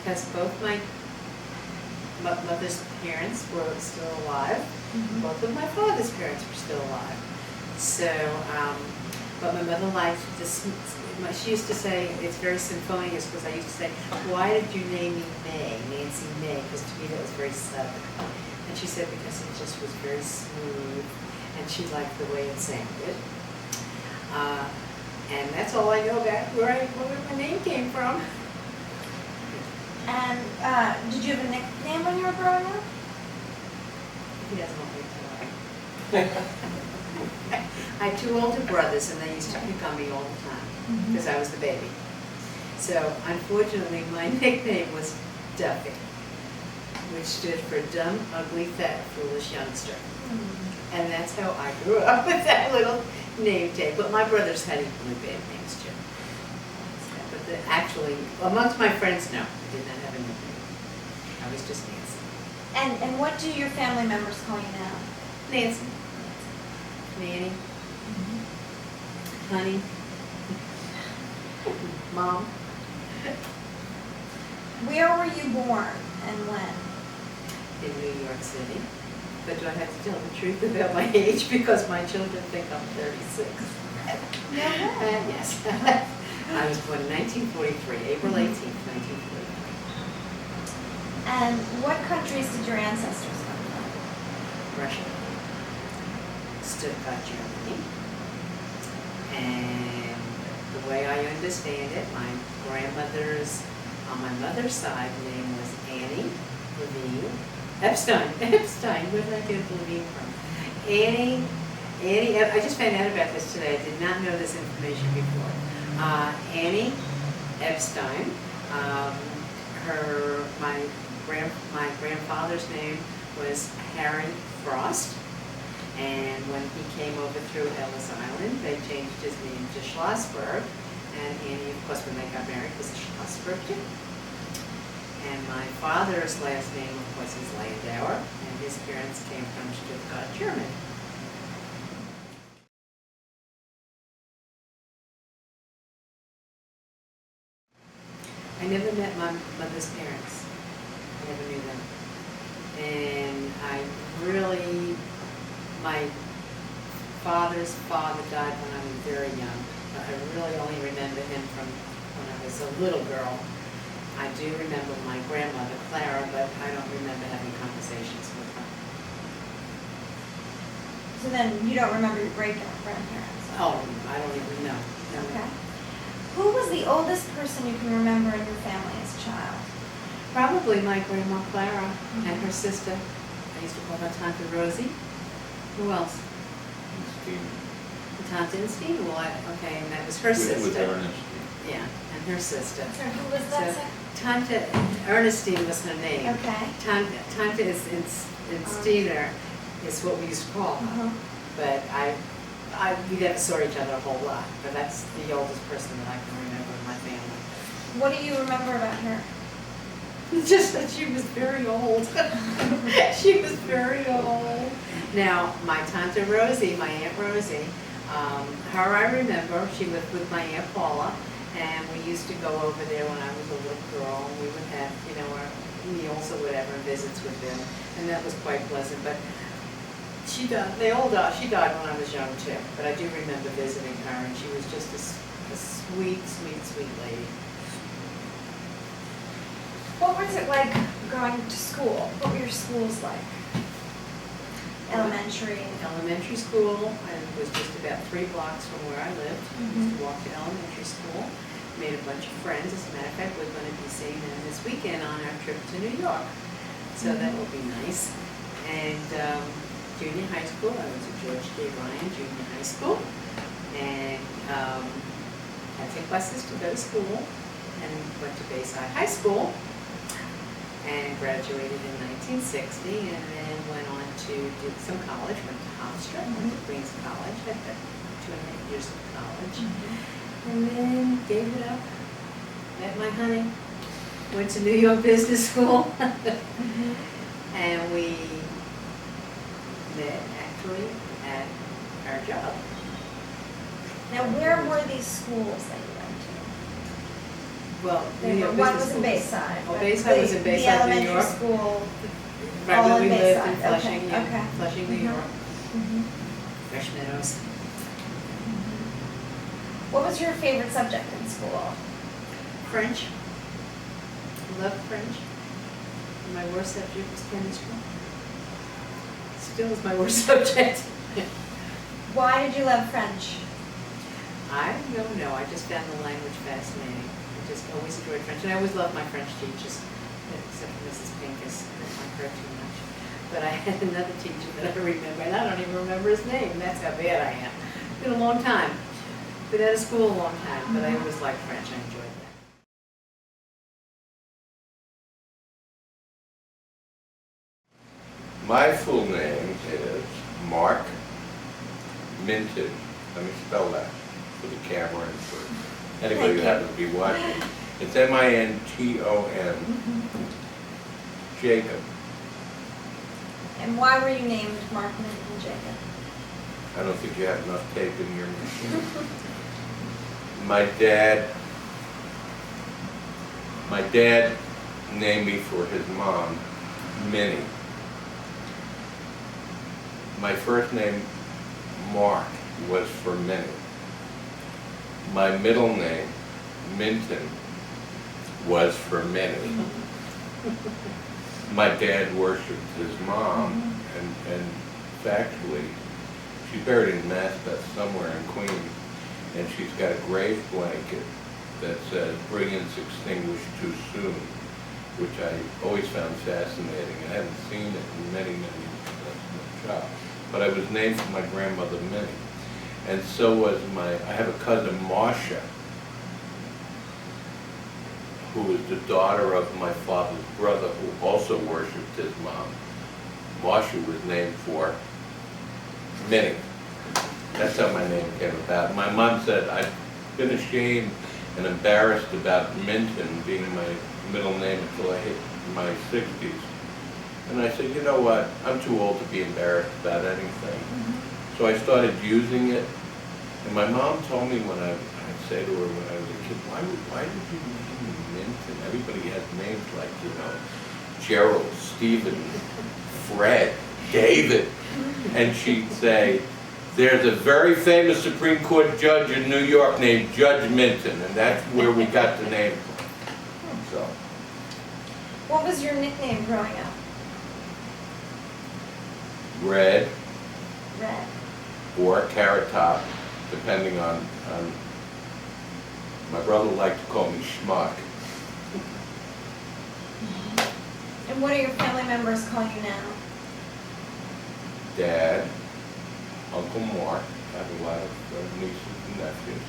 because both my mother's parents were still alive. Both of my father's parents were still alive. So, but my mother liked this. She used to say, it's very symphonious, because I used to say, why did you name me May, Nancy May? Because to me that was very Southern. And she said, because it just was very smooth, and she liked the way it sounded. And that's all I know about where my name came from. And did you have a nickname when you were growing up? He doesn't want me to lie. I had two older brothers, and they used to pick on me all the time because I was the baby. So unfortunately, my nickname was Duffy, which stood for dumb, ugly, fat, foolish youngster. And that's how I grew up with that little name tag. But my brothers had equally bad names too. But actually, amongst my friends, no, I did not have a nickname. I was just Nancy. And what do your family members call you now? Nancy. Nanny. Honey. Mom. Where were you born and when? In New York City. But do I have to tell the truth about my age? Because my children think I'm 36. Yes. I was born in 1943, April 18th, 1943. And what countries did your ancestors come from? Russia. Stuttgart, Germany. And the way I understand it, my grandmother's, on my mother's side, name was Annie Levine. Epstein, where did I get Levine from? Annie, I just found out about this today. I did not know this information before. Annie Epstein, my grandfather's name was Harry Frost. And when he came over through Ellis Island, they changed his name to Schlossberg. And Annie, of course, when they got married, was Schlossberg too. And my father's last name, of course, is Landauer, and his parents came from Stuttgart, Germany. I never met my mother's parents. I never knew them. And my father's father died when I was very young. I really only remember him from when I was a little girl. I do remember my grandmother, Clara, but I don't remember having conversations with her. So then you don't remember your great-grandparents? Oh, I don't even know. No. Okay. Who was the oldest person you can remember in your family as a child? Probably my grandma, Clara, and her sister. I used to call her Tante Rosie. Who else? Tante Ernestine? Well, okay, and that was her sister. With Ernestine. Yeah, and her sister. So who was that? So, Tante Ernestine was her name. Okay. Tante is in Steiner is what we used to call her. But we never saw each other a whole lot. But that's the oldest person that I can remember in my family. What do you remember about her? Just that she was very old. She was very old. Now, my Tante Rosie, my Aunt Rosie, her I remember. She lived with my Aunt Paula. And we used to go over there when I was a little girl, and we would have, our meals or whatever, visits with them, and that was quite pleasant. But she died. She died when I was young too. But I do remember visiting her, and she was just a sweet, sweet, sweet lady. What was it like going to school? What were your schools like? Elementary. Elementary school, and it was just about 3 blocks from where I lived. I used to walk to elementary school. Made a bunch of friends. As a matter of fact, we're going to be seeing them this weekend on our trip to New York. So that will be nice. And junior high school, I was at George K. Ryan Junior High School. And I took buses to go to school and went to Bayside High School and graduated in 1960 and then went on to do some college, went to Hofstra, went to Queens College, had 2.5 years of college. And then gave it up, met my honey, went to New York Business School, and we met actually at our job. Now, where were these schools that you went to? Well, They New were, York one Business was in School. Bayside. Oh, right? Bayside was in Bayside, New York. The elementary school. Right all where in we lived in Bayside. Flushing, Okay, yeah, okay. Flushing, New Mhm. York, Mhm. Fresh Meadows. What was your favorite subject in school? French. Loved French. And my worst subject was chemistry. Still is my worst subject. Why did you love French? I don't know, I just found the language fascinating. I just always enjoyed French, and I always loved my French teachers, except for Mrs. Pincus, I didn't like her too much. But I had another teacher that I remember, and I don't even remember his name, that's how bad I am. It's been a long time. Been out of school a long time, but I always liked French, I enjoyed that. My full name is Mark Minton. Let me spell that for the camera and for anybody who Thank you. happens to be watching. It's M-I-N-T-O-N, Jacob. And why were you named Mark Minton Jacob? I don't think you have enough tape in your machine. My dad named me for his mom, Minnie. My first name, Mark, was for Minnie. My middle name, Minton, was for Minnie. My dad worshipped his mom, and factually, she's buried in Maspeth somewhere in Queens, and she's got a grave blanket that says, "Brilliance extinguished too soon," which I always found fascinating. I haven't seen it in many years since my child. But I was named for my grandmother Minnie. And so was I have a cousin, Marcia, who was the daughter of my father's brother, who also worshipped his mom. Marcia was named for Minnie. That's how my name came about. My mom said, I've been ashamed and embarrassed about Minton being my middle name until I hit my 60s. And I said, you know what, I'm too old to be embarrassed about anything. So I started using it, and my mom told me when I'd say to her when I was a kid, why did you name me Minton? Everybody has names like, Gerald, Stephen, Fred, David. And she'd say, there's a very famous Supreme Court judge in New York named Judge Minton, and that's where we got the name from. So, What was your nickname growing up? Red Red. or Carrot Top, depending on my brother liked to call me Schmuck. And what are your family members calling you now? Dad, Uncle Mark, I have a lot of nieces and nephews.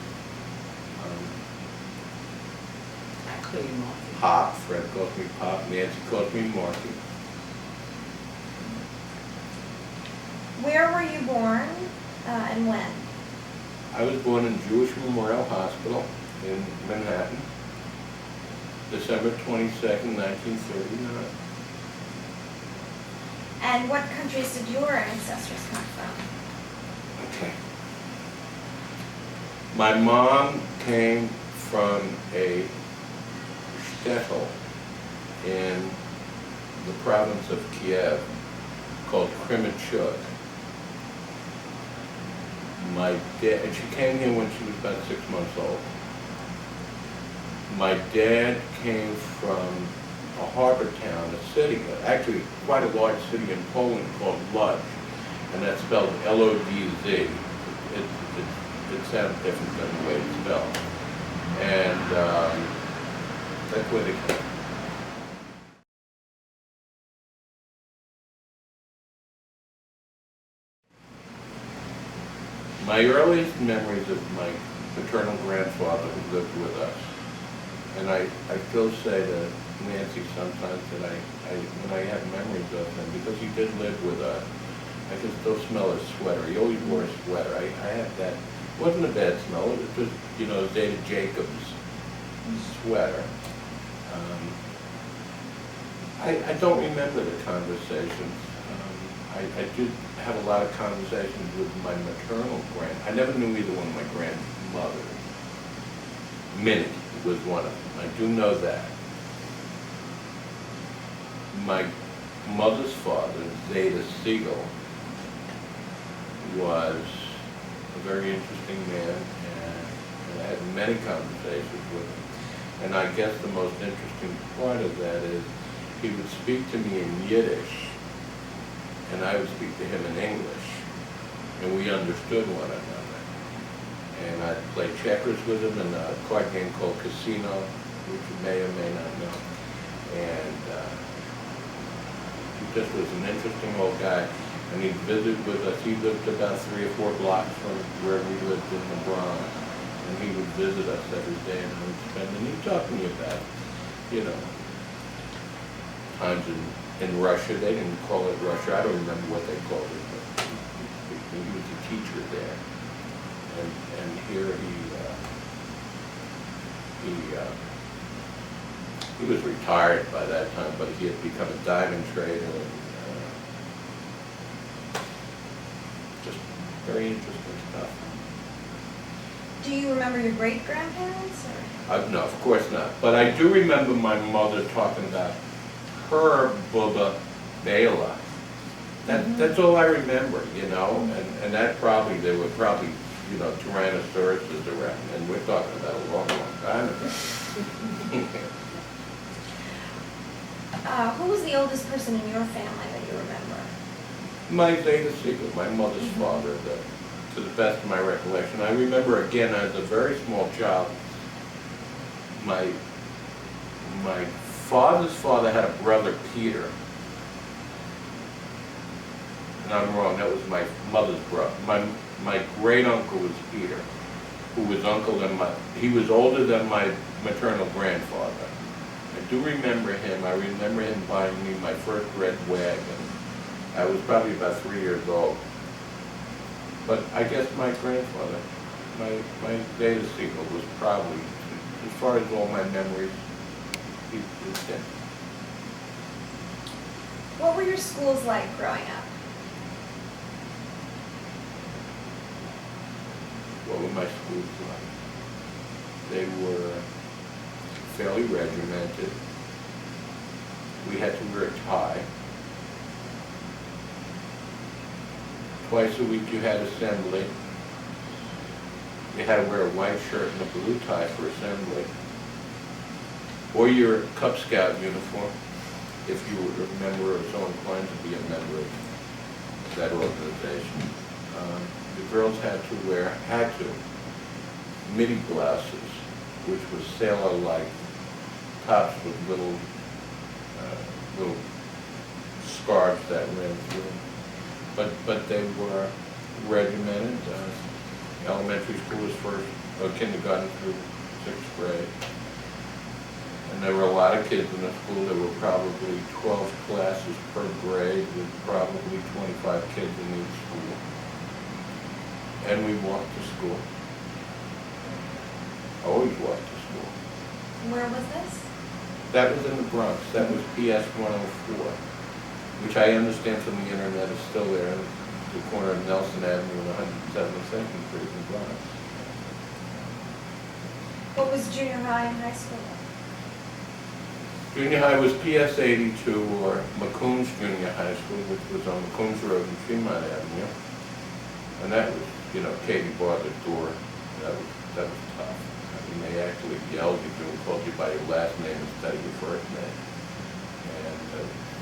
I call you Mark. Pop, Fred calls me Pop, Nancy calls me Marky. Where were you born and when? I was born in Jewish Memorial Hospital in Manhattan, December 22nd, 1939. And what countries did your ancestors come from? Okay. My mom came from a shtetl in the province of Kiev called Kremenchuk. My dad, and she came here when she was about 6 months old. My dad came from a harbor town, a city, actually quite a large city in Poland called Lodz, and that's spelled L-O-D-Z. It sounds different than the way it's spelled. And that's where they came. My earliest memories of my paternal grandfather who lived with us, and I still say to Nancy sometimes that when I have memories of him, because he did live with us, I can still smell his sweater. He always wore a sweater. I had that. It wasn't a bad smell. It was just, David Jacobs sweater. I don't remember the conversations. I did have a lot of conversations with my maternal I never knew either one of my grandmothers. Minnie was one of them. I do know that. My mother's father, Zeta Siegel, was a very interesting man, and I had many conversations with him. And I guess the most interesting part of that is he would speak to me in Yiddish, and I would speak to him in English, and we understood one another. And I'd play checkers with him in a card game called Casino, which you may or may not know. And he just was an interesting old guy. And he'd visit with us. He lived about 3 or 4 blocks from where we lived in the Bronx. And he would visit us every day, and he'd talk to me about, you know, times in Russia. They didn't call it Russia. I don't remember what they called it, but he was a teacher there. And here he was retired by that time, but he had become a diamond trader, and just very interesting stuff. Do you remember your great-grandparents, or? No, of course not. But I do remember my mother talking about her Bubba Bela. That's all I remember, you know, and that probably, there were probably, you know, Tyrannosauruses around, and we're talking about a long, long time ago. Who was the oldest person in your family that you remember? My Zeta Siegel, my mother's father, to the best of my recollection. I remember, again, as a very small child, my father's father had a brother, Peter. And I'm wrong, that was my mother's brother. My great uncle was Peter, who was uncle and he was older than my maternal grandfather. I do remember him. I remember him buying me my first red wagon. I was probably about 3 years old. But I guess my grandfather, my Zeta Siegel, was probably, as far as all my memories, he's dead. What were your schools like growing up? What were my schools like? They were fairly regimented. We had to wear a tie. Twice a week you had assembly. You had to wear a white shirt and a blue tie for assembly. Or your Cub Scout uniform, if you were a member or so inclined to be a member of that organization. The girls had to midi blouses, which was sailor-like tops with little scarves that ran through. But they were regimented. Elementary school was kindergarten through 6th grade. And there were a lot of kids in the school. There were probably 12 classes per grade with probably 25 kids in each school. And we walked to school. Always walked to school. Where was this? That was in the Bronx. That was PS 104, which I understand from the internet is still there in the corner of Nelson Avenue and 172nd Street in the Bronx. What was junior high and high school? Junior high was PS 82, or McCombs Junior High School, which was on McCombs Road and Fremont Avenue. And that was, you know, Katie barred the door. That was tough. I mean, they actually yelled at you and called you by your last name instead of your first name.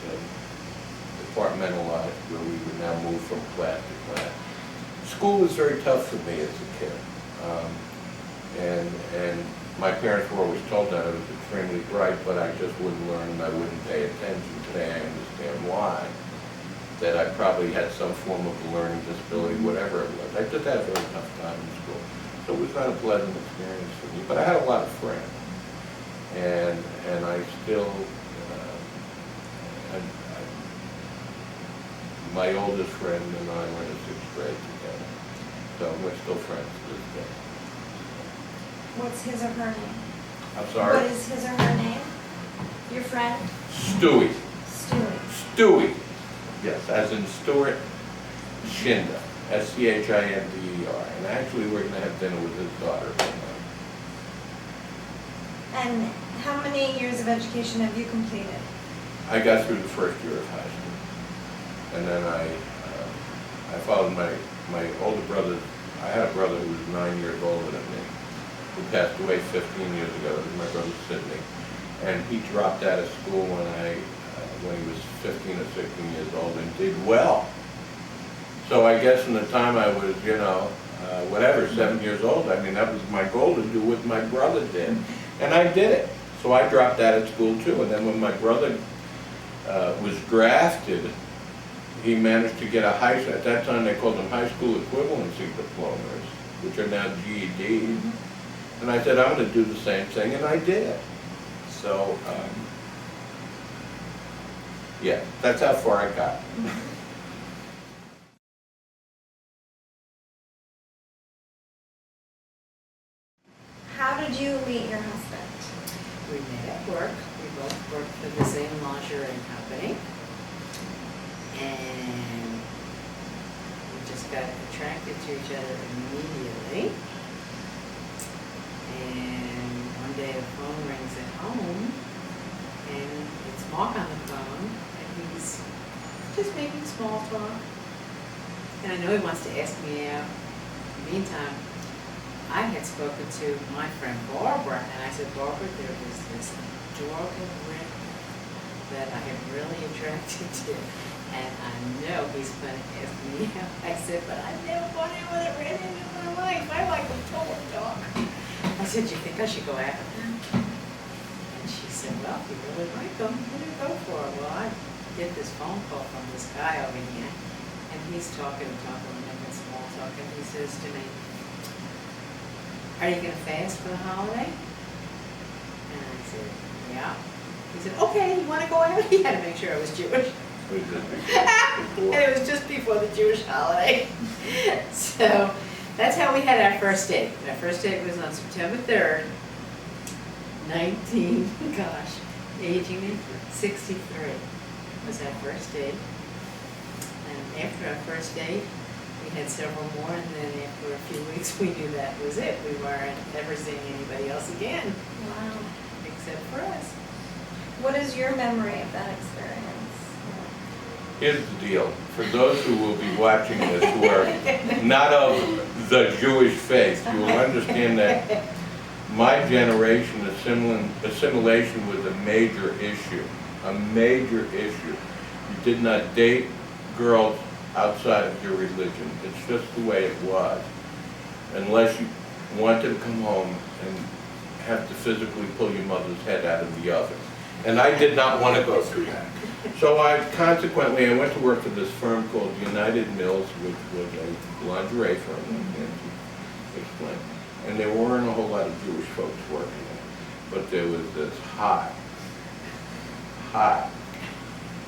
And departmentalized, where we would now move from class to class. School was very tough for me as a kid. And my parents were always told that I was extremely bright, but I just wouldn't learn and I wouldn't pay attention. Today I understand why. That I probably had some form of a learning disability, whatever it was. I just had a very tough time in school. So it was not a pleasant experience for me, but I had a lot of friends. And I still, my oldest friend and I were in the 6th grade together. So we're still friends to this day. What's his or her name? I'm sorry? What is his or her name? Your friend? Stewie. Stewie. Stewie. Yes, as in Stuart Schinder, Schinder. And actually we're going to have dinner with his daughter tonight. And how many years of education have you completed? I got through the first year of high school. And then I followed my older brother. I had a brother who was 9 years older than me, who passed away 15 years ago. It was my brother Sidney. And he dropped out of school when he was 15 or 16 years old and did well. So I guess in the time I was, 7 years old, I mean, that was my goal, to do what my brother did. And I did it. So I dropped out of school too. And then when my brother was drafted, he managed to get a at that time they called them high school equivalency diplomas, which are now GEDs. And I said, I'm going to do the same thing, and I did it. So, yeah, that's how far I got. How did you meet your husband? We met at work. We both worked for the same lingerie company. And we just got attracted to each other immediately. And one day the phone rings at home, and it's Mark on the phone, and he's just making small talk. And I know he wants to ask me out. In the meantime, I had spoken to my friend Barbara, and I said, Barbara, there was this adorable Rick that I am really attracted to, and I know he's going to ask me out. I said, but I never wanted anyone that ran into my life. I like the total dog. I said, do you think I should go after him? And she said, well, if you really like him, what do you go for? Well, I get this phone call from this guy over here, and he's talking and making small talk, and he says to me, are you going to fast for the holiday? And I said, yeah. He said, okay, you want to go out? He had to make sure I was Jewish. And it was just before the Jewish holiday. So that's how we had our first date. Our first date was on September 3rd, aging me, 63 was our first date. And after our first date, we had several more, and then after a few weeks, we knew that was it. We weren't ever seeing anybody else again. Wow. Except for us. What is your memory of that experience? Here's the deal. For those who will be watching this who are not of the Jewish faith, you will understand that my generation, assimilation was a major issue. A major issue. You did not date girls outside of your religion. It's just the way it was. Unless you wanted to come home and have to physically pull your mother's head out of the oven. And I did not want to go through that. So I went to work for this firm called United Mills, which was a lingerie firm, like Nancy explained. And there weren't a whole lot of Jewish folks working there. But there was this hot,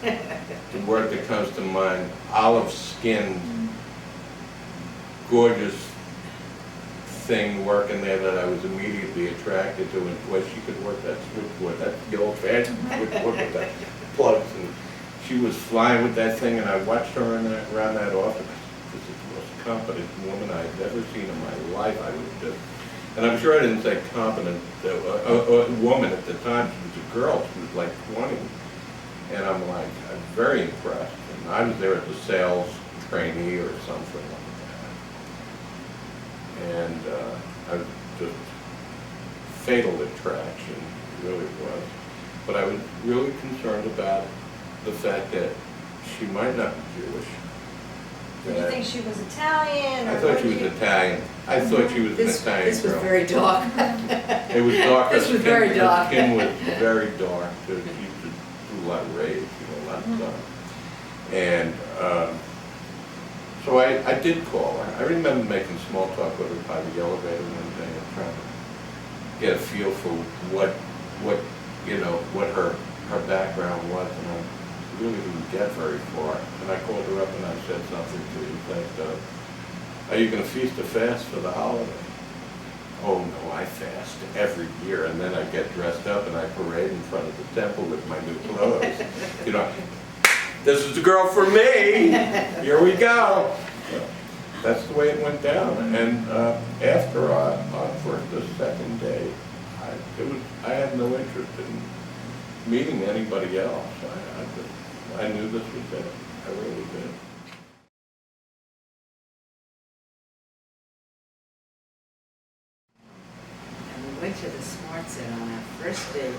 the word that comes to mind, olive-skinned, gorgeous thing working there that I was immediately attracted to, and boy, she could work that switchboard. That's the old-fashioned switchboard with the plugs, and she was flying with that thing, and I watched her around that office. This is the most competent woman I've ever seen in my life. I was just, and I'm sure I didn't say competent, a woman at the time. She was a girl. She was like 20. And I'm very impressed. And I was there as a sales trainee or something like that. And I was just fatal attraction, really was. But I was really concerned about the fact that she might not be Jewish. Did you think she was Italian? I thought she was Italian. I thought she was an Italian This was girl. very dark. It was dark. This was very dark. Her skin was very dark. She used to do a lot of rage, a lot of stuff. And so I did call her. I remember making small talk with her by the elevator one day and trying to get a feel for what her background was, and I really didn't get very far. And I called her up and I said something to the effect of, are you going to feast or fast for the holiday? Oh no, I fast every year, and then I get dressed up and I parade in front of the temple with my new clothes. This is the girl for me. Here we go. So that's the way it went down. And after our first or second day, I had no interest in meeting anybody else. I knew this was it. I really did. And we went to the Smart Set on our first date.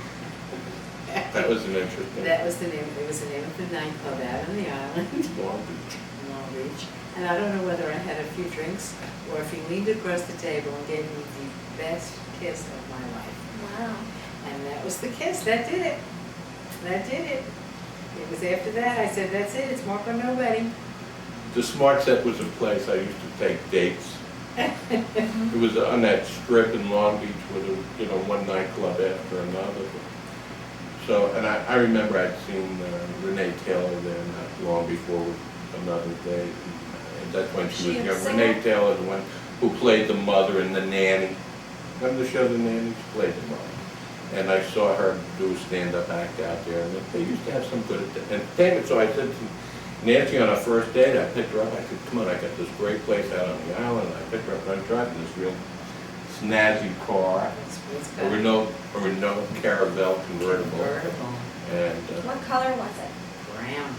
That was an interesting. That was the name, it was the name of the nightclub out on the island, Long Beach. in Long Beach. And I don't know whether I had a few drinks or if he leaned across the table and gave me the best kiss of my life. Wow. And that was the kiss, that did it. That did it. It was after that, I said, that's it, it's Mark or nobody. The Smart Set was a place I used to take dates. It was on that strip in Long Beach with one nightclub after another. So, and I remember I'd seen Renee Taylor there not long before with another date. And that's when she was She a young. singer? Renee Taylor, the one who played the mother in The Nanny. Remember the show The Nanny? She played the mother. And I saw her do a stand-up act out there, and they used to have some good entertainment. So I said to Nancy on our first date, I picked her up, I said, come on, I got this great place out on the island. I picked her up, and I'm driving this real snazzy car, a Renault Caravelle convertible. Convertible, And What color was it? brown.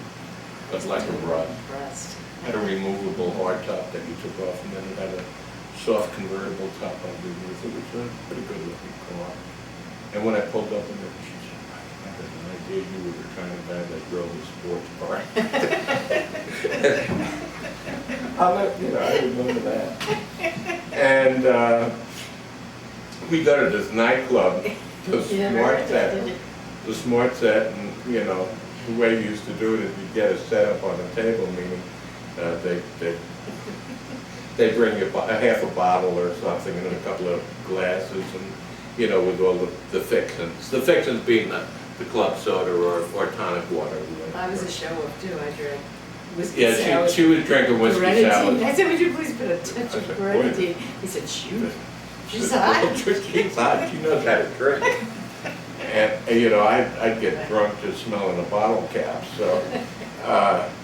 but like a rust. Rust. Had a removable hard top that you took off, and then it had a soft convertible top underneath. It was a pretty good looking car. And when I pulled up in there, she said, I had an idea you were the kind of guy that drove a sports car. I remember that. And we go to this nightclub, the Smart Set, and the way you used to do it is you get a setup on a table, meaning they bring you a half a bottle or something and then a couple of glasses and with all the fixins. The fixins being the club soda or tonic water. I was a show-off too, I drank whiskey Yeah, salad. she was drinking whiskey Grenadine. salad. I said, would you please put a touch I of said, grenadine? He said, shoot. She's Well, hot. she's hot. She knows how to drink. And I'd get drunk just smelling the bottle caps. So,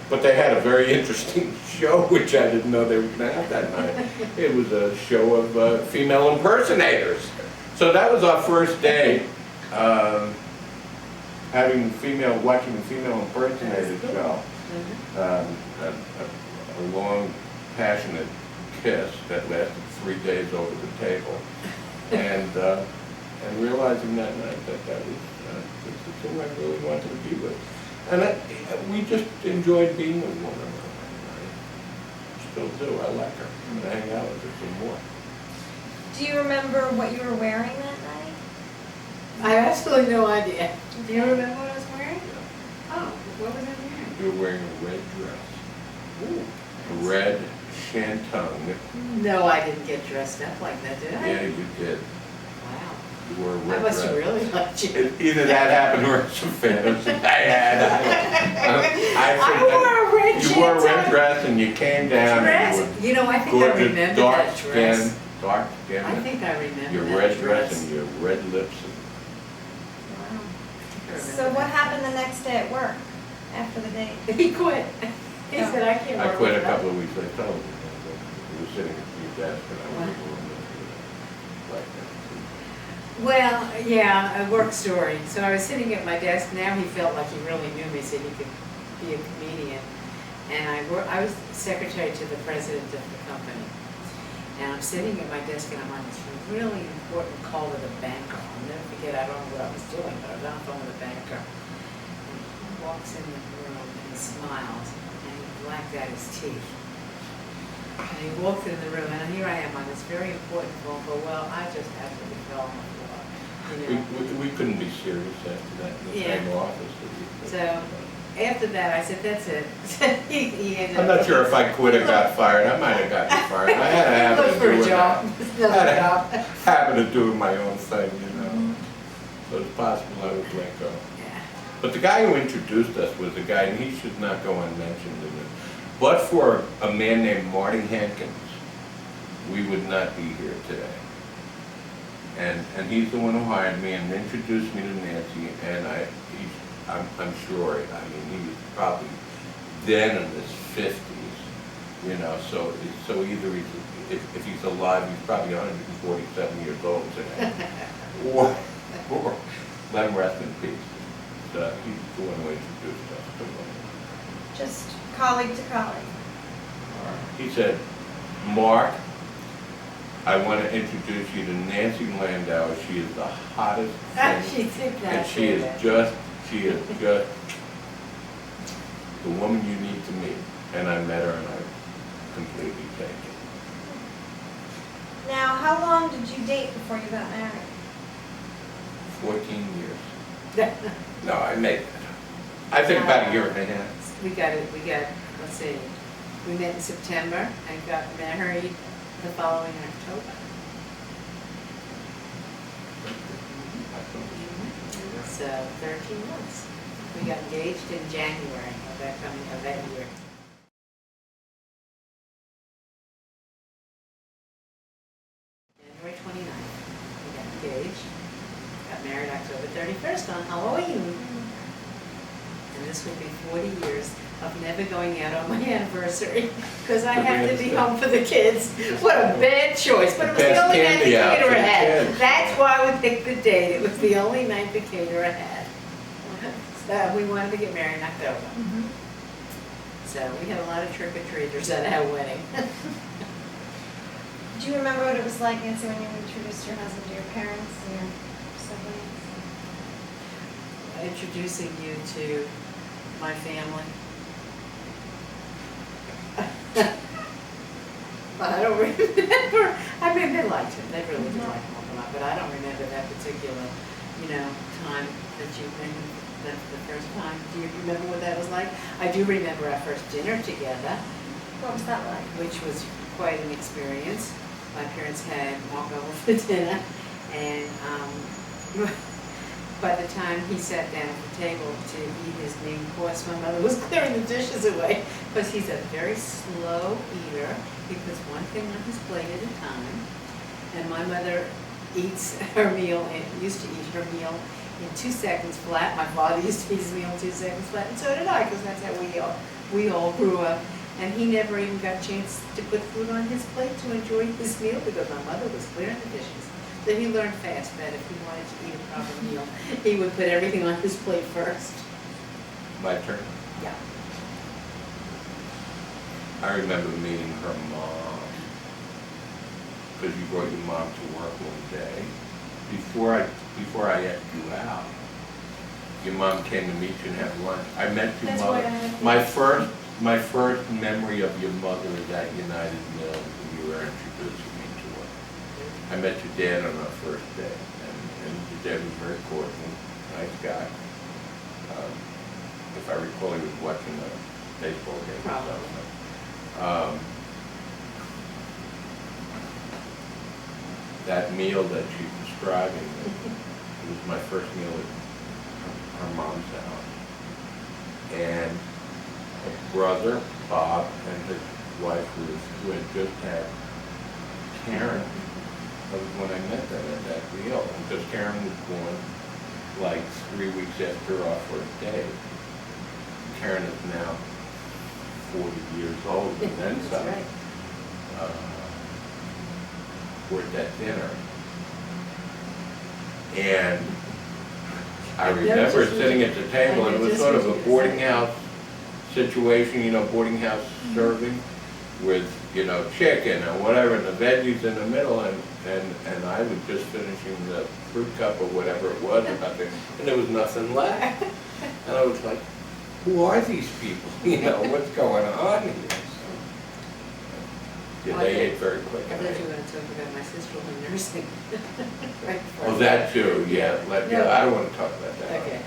but they had a very interesting show, which I didn't know they were going to have that night. It was a show of female impersonators. So that was our first day, watching a female impersonators show. A long, passionate kiss that lasted 3 days over the table, and realizing that night that was who I really wanted to be with, and we just enjoyed being with one another. I still do. I like her. I'm gonna hang out with her some more. Do you remember what you were wearing that night? I have absolutely no idea. Do you remember what I was wearing? Oh, what was I wearing? You were wearing a red dress, Ooh. a red shantung. No, I didn't get dressed up like that, did I? Yeah, you did. Wow. You wore a I red must dress. have really liked you. Either that happened or it's a fantasy I had. I wore a red You wore a red shantung dress and you came down dress. and you You know, I were think I gorgeous, remember dark that dress. skin, dark skin. I think I remember Your that red dress and your red lips. Wow. I remember So what that. happened the next day at work after the date? He quit. He Yeah. said, I can't I work quit with a that." couple of weeks later. You were sitting at your desk and I was Wow. going like that. Well, yeah, a work story. So I was sitting at my desk. Now he felt like he really knew me, said he could be a comedian. And I was secretary to the president of the company. And I'm sitting at my desk and I'm on this really important call with a banker. I'll never forget, I don't know what I was doing, but I was on the phone with a banker. And he walks in the room and he smiles and he blacked out his teeth. And he walked in the room and here I am on this very important phone call. Well, I just absolutely fell on the floor, you know. We couldn't be serious after that in the Yeah. same office. So, after that, I said, that's it. He ended I'm up not sure if I quit or got fired. I might have gotten fired. I had a habit Look of for a doing job. that. Another I had job. a habit of doing my own thing, So it's possible I would let go. Yeah. But the guy who introduced us was a guy, and he should not go unmentioned in it. But for a man named Marty Hankins, we would not be here today. And he's the one who hired me and introduced me to Nancy, and I'm sure, he was probably then in his 50s, so either if he's alive, he's probably 147 years old today. let him rest in peace. He's the one who introduced us to him. Just colleague to colleague. He said, Mark, I want to introduce you to Nancy Landau. She is the hottest thing. She did that. And she is just the woman you need to meet. And I met her and I completely taken. Now, how long did you date before you got married? 14 years. No, I made it. I think about a year and a half. We got, let's see, we met in September and got married the following October. So 13 months. We got engaged in January of that year. January 29th, we got engaged. Got married October 31st on Halloween. And this will be 40 years of never going out on my anniversary because I have to be home for the kids. What a bad choice, but it was the only night the caterer had. That's why we picked the date. It was the only night the caterer had. So we wanted to get married in October. So we had a lot of trick-or-treaters at our wedding. Do you remember what it was like, Nancy, when you introduced your husband to your parents and your siblings? Introducing you to my family. I don't remember. I mean, they liked him. They really did like him a lot, but I don't remember that particular, time that you met him the first time. Do you remember what that was like? I do remember our first dinner together, What was that like? which was quite an experience. My parents had Mark over for dinner, and by the time he sat down at the table to eat his main course, my mother was clearing the dishes away, because he's a very slow eater. He puts one thing on his plate at a time, and my mother eats her meal, and used to eat her meal in 2 seconds flat. My father used to eat his meal in 2 seconds flat, and so did I, because that's how we all grew up. And he never even got a chance to put food on his plate to enjoy his meal because my mother was clearing the dishes. So he learned fast that if he wanted to eat a proper meal, he would put everything on his plate first. My turn. Yeah. I remember meeting her mom, because you brought your mom to work one day. Before I asked you out, your mom came to meet you and have lunch. I met your That's mother. what My first memory of your mother is at United Mills when you were introducing me to her. I met your dad on our first day, and your dad was very cordial, nice guy. If I recall, he was watching a baseball game or something. That meal that she's describing, it was my first meal at her mom's house. And a brother, Bob, and his wife Ruth, who had just had Karen. That was when I met them at that meal, because Karen was born like 3 weeks after our first day. Karen is now 40 years old and then some. That's right. We're at that dinner. And I remember sitting at the table, and it was sort of a boarding house situation, boarding house serving with, chicken or whatever, and the veggies in the middle, and I was just finishing the fruit cup or whatever it was about there, and there was nothing left. And I was like, who are these people? What's going on here? Yeah, they ate very quick. I thought you were going to talk about my sister-in-law nursing. Right before Oh, that too, yeah. I don't want to talk about that. Okay.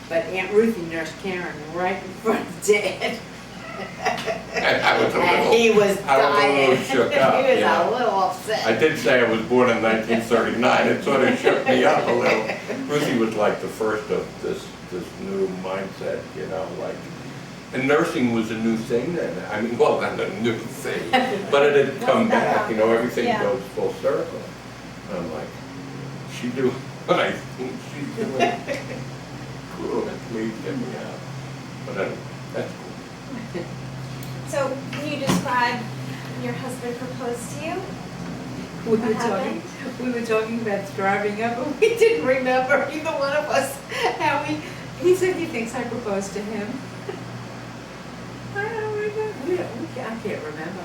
But Aunt Ruthie nursed Karen right in front of Dad. I was a And little, he was I was a dying. little shook up, He was a little upset. I did say I was born in 1939. It sort of shook me up a little. Ruthie was like the first of this new mindset, and nursing was a new thing then. I mean, well, not a new thing, but it had come back, everything Yeah. goes full circle. And I'm like, she doing what I think she's doing. Cool, please get me out. But anyway, that's cool. So, can you describe when your husband proposed to you? We What were happened? talking, we were talking about driving up, and we didn't remember, either one of us, how he said he thinks I proposed to him. I don't remember, I can't remember.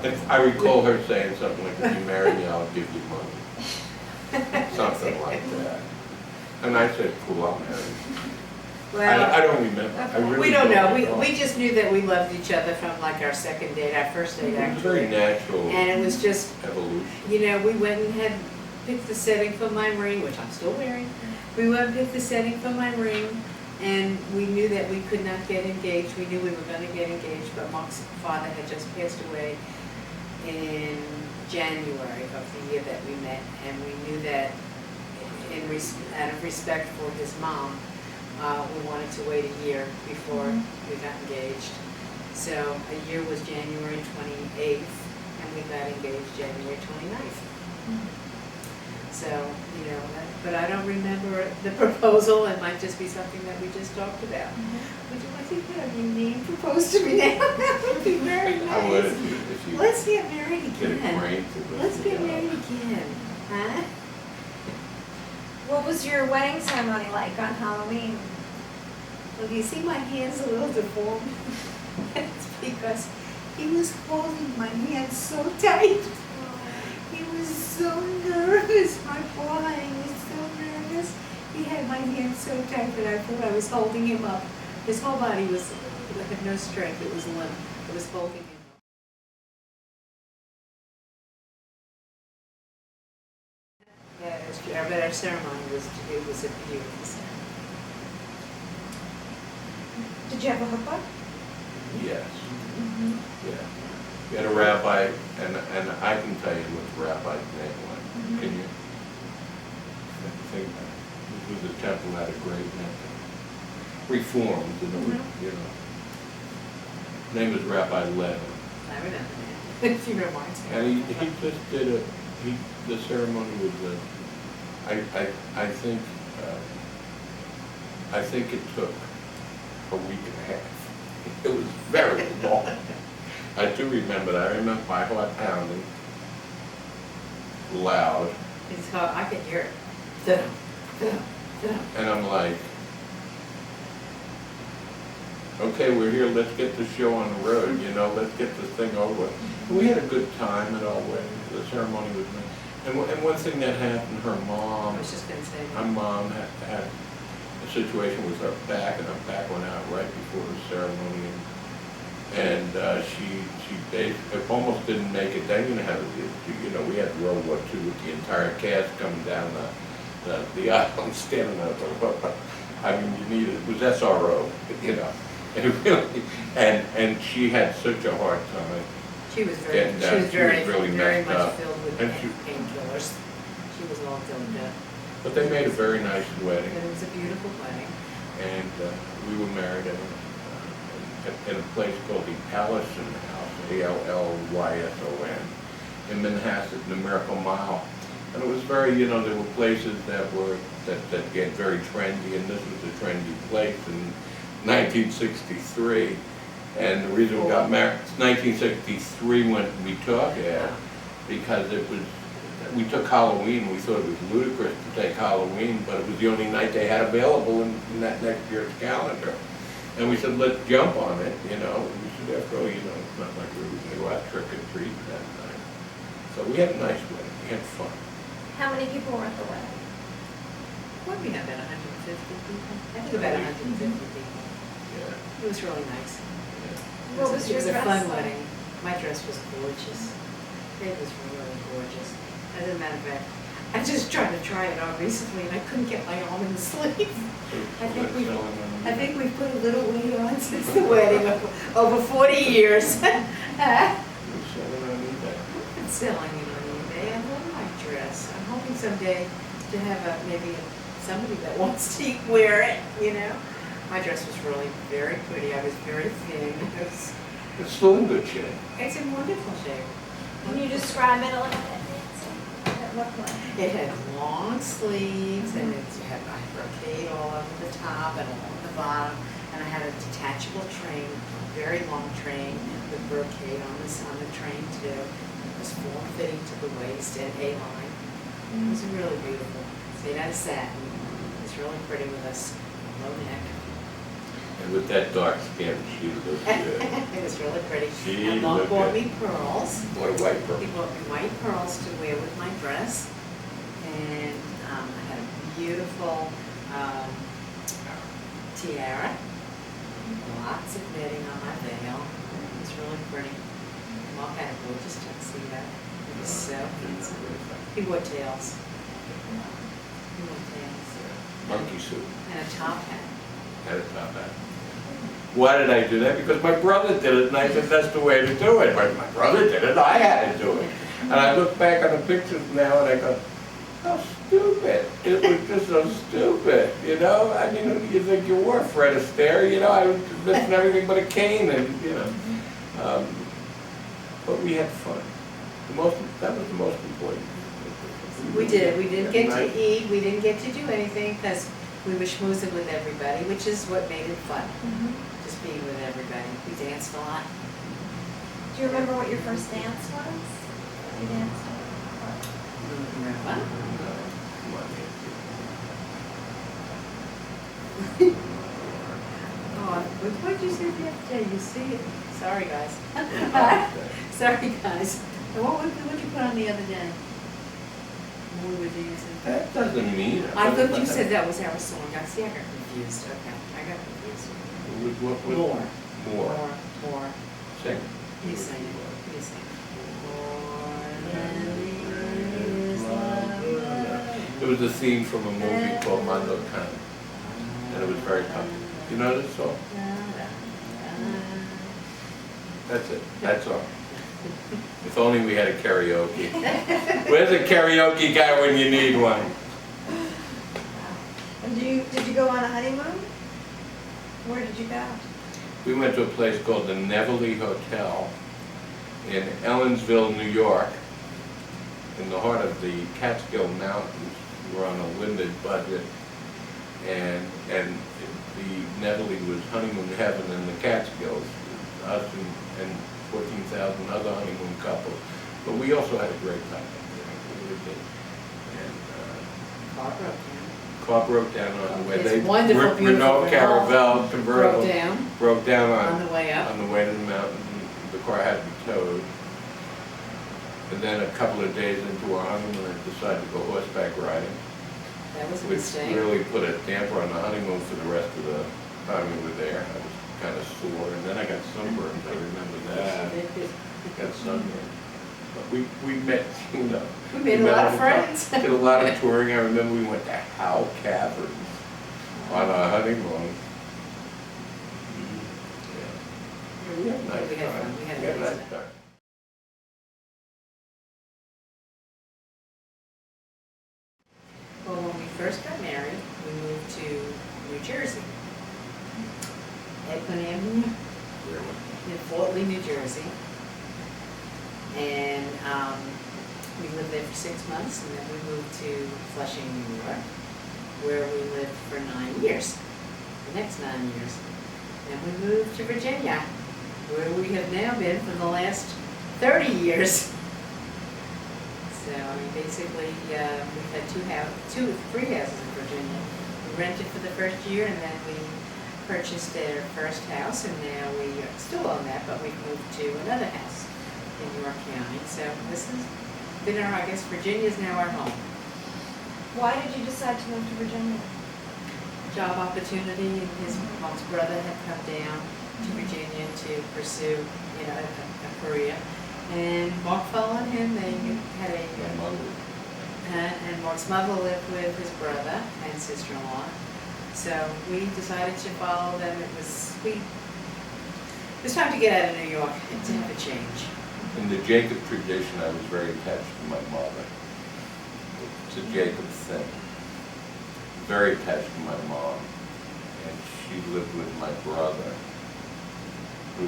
If I recall her saying something like, if you marry me, I'll give you money. Something like that. And I said, cool, I'll marry you. I Well, don't remember. I really we don't know, recall. we just knew that we loved each other from like our second date, our first date It was very actually. natural And it was just, evolution. you know, we went and had picked the setting for my ring, which I'm still wearing. We went and picked the setting for my ring, and we knew that we could not get engaged. We knew we were gonna get engaged, but Mark's father had just passed away in January of the year that we met, and we knew that out of respect for his mom, we wanted to wait a year before we got engaged. So a year was January 28th, and we got engaged January 29th. So, you know, but I don't remember the proposal. It might just be something that we just talked about. Would you like to have your name proposed to me now? That would be very I would nice. if you Let's get married get it again. framed to the- Let's get married again, huh? What was your wedding ceremony like on Halloween? Well, do you see my hand's a little deformed? It's because he was holding my hand so tight. He was so nervous, my boy, he was so nervous. He had my hand so tight that I thought I was holding him up. His whole body had no strength, it was limp. I was holding him up. Yeah, it's true, but our ceremony was a beautiful ceremony. Did you have a huppah? Yes, yeah. We had a rabbi, and I can tell you what the rabbi's name was. Can you? I think this was a temple that had a great name. Reformed, you know. Name was Rabbi Levin. I remember that. If you reminds me. And he just did the ceremony was, I think it took a week and a half. It was very long. I do remember that. I remember my heart pounding loud, It's how I could hear it. and I'm like, okay, we're here, let's get the show on the road, you know, let's get this thing over with. We had a good time at our wedding. The ceremony was nice. And one thing that happened, her I mom, was just gonna say my that. mom had a situation with her back, and her back went out right before the ceremony. And she basically almost didn't make it. Then you know, we had World War II with the entire cast coming down the aisle and standing there. I mean, you needed, it was SRO, you know. And really, and she had such a hard time. She was Getting down. She was really very messed much up. filled with And she- painkillers. She was all filled up. But they made a very nice wedding, But it was a beautiful wedding. and we were married in a place called the Allison House, Allison, in Manhasset, in the Miracle Mile. And it was very, you know, there were places that get very trendy, and this was a trendy place in 1963. And the reason we got married, 1963 when we took it, because we took Halloween. We thought it was ludicrous to take Halloween, but it was the only night they had available in that next year's calendar. And we said, let's jump on it, you know. We said, after all, you know, it's not like we were going to go out trick or treat that night. So we had a nice wedding. We had fun. How many people were at the wedding? What, we had about 150 people? I think about 150 people. Yeah. It was really nice. What was your It was a dress fun like? wedding. My dress was gorgeous. It was really gorgeous. As a matter of fact, I just tried to try it on recently and I couldn't get my arm in the sleeve. I think we've put a little weight on since the wedding, over 40 years. I'm selling it on eBay. I love my dress. I'm hoping someday to have maybe somebody that wants to wear it, you know. My dress was really very pretty. I was very thin. It's still in good shape. It's in wonderful shape. Can you describe it a little bit, Nancy? What it looked like? It had long sleeves and it had brocade all over the top and along the bottom. And I had a detachable train, a very long train with brocade on the train too. was form-fitting to the waist and A-line. It was really beautiful. It's made out of satin. It's really pretty with a low neck. And with that dark skin, she looked good. It was really pretty. She And Mom looked bought good. me pearls. What a white pearl. He bought me white pearls to wear with my dress. And I had a beautiful tiara. Lots of knitting on my veil. It was really pretty. Mom had a gorgeous tuxedo. It was so handsome. He wore tails. He wore tails. Monkey suit. And a top hat. Had a top hat. Why did I do that? Because my brother did it, and I said that's the way to do it. But my brother did it, I had to do it. And I look back on the pictures now, and I go, how stupid. It was just so stupid, you know? I mean, you think you were Fred Astaire, you know? I was missing everything but a cane, and, you know. But we had fun. That was the most important. We did. We didn't get Right. to eat. We didn't get to do anything because we were schmoozing with everybody, which is what made it fun. Just being with everybody. We danced a lot. Do you remember what your first dance was? You danced? Remember? Come on, Oh, what did you say the other day? You see it? Sorry, guys. Nancy. Sorry, guys. And what did you put on the other day? When we were dancing. That doesn't mean. I thought you said that was our song. I see, I got confused. Okay, I got confused. More. More. Sing. You sing it. You sing it. More than these love. It was a theme from a movie called Mondo Can, and it was very tough. You know this song? That's it. That's all. If only we had a karaoke. Where's a karaoke guy when you need one? And did you go on a honeymoon? Where did you go? We went to a place called the Nevele Hotel in Ellensville, New York, in the heart of the Catskill Mountains. We were on a limited budget, and the Nevele was honeymoon heaven in the Catskills. Us and 14,000 other honeymoon couples. But we also had a great time up there. We really did. And Car broke down. car broke down on the way. It's wonderful, beautiful Renault Caravelle Broke convertible down broke down on the way up. on the way to the mountain. The car had to be towed. And then a couple of days into our honeymoon, I decided to go horseback riding, That was a which mistake. really put a damper on the honeymoon for the rest of the time we were there. I was kind of sore, and then I got sunburned. I remember that. Got sunburned. But we met, you know. We made a lot of friends. Did a lot of touring. I remember we went to Howe Caverns on our honeymoon. Yeah, we had a nice We had time. fun. We had a We had a nice nice time. Well, when we first got married, we moved to New Jersey. Edmund Avenue in Fort Lee, New Jersey. And we lived there for 6 months, and then we moved to Flushing, New York, where we lived for 9 years, the next 9 years. Then we moved to Virginia, where we have now been for the last 30 years. So, I mean, basically, we've had three houses in Virginia. We rented for the first year, and then we purchased our first house, and now we still own that, but we've moved to another house in York County. So this has been our, I guess Virginia's now our home. Why did you decide to move to Virginia? Job opportunity, and his mom's brother had come down to Virginia to pursue, a career. And Mark followed him. They had and Mark's mother lived with his brother and sister-in-law. So we decided to follow them. It was time to get out of New York and to have a change. In the Jacob tradition, I was very attached to my mother. It's a Jacob thing. Very attached to my mom. And she lived with my brother, who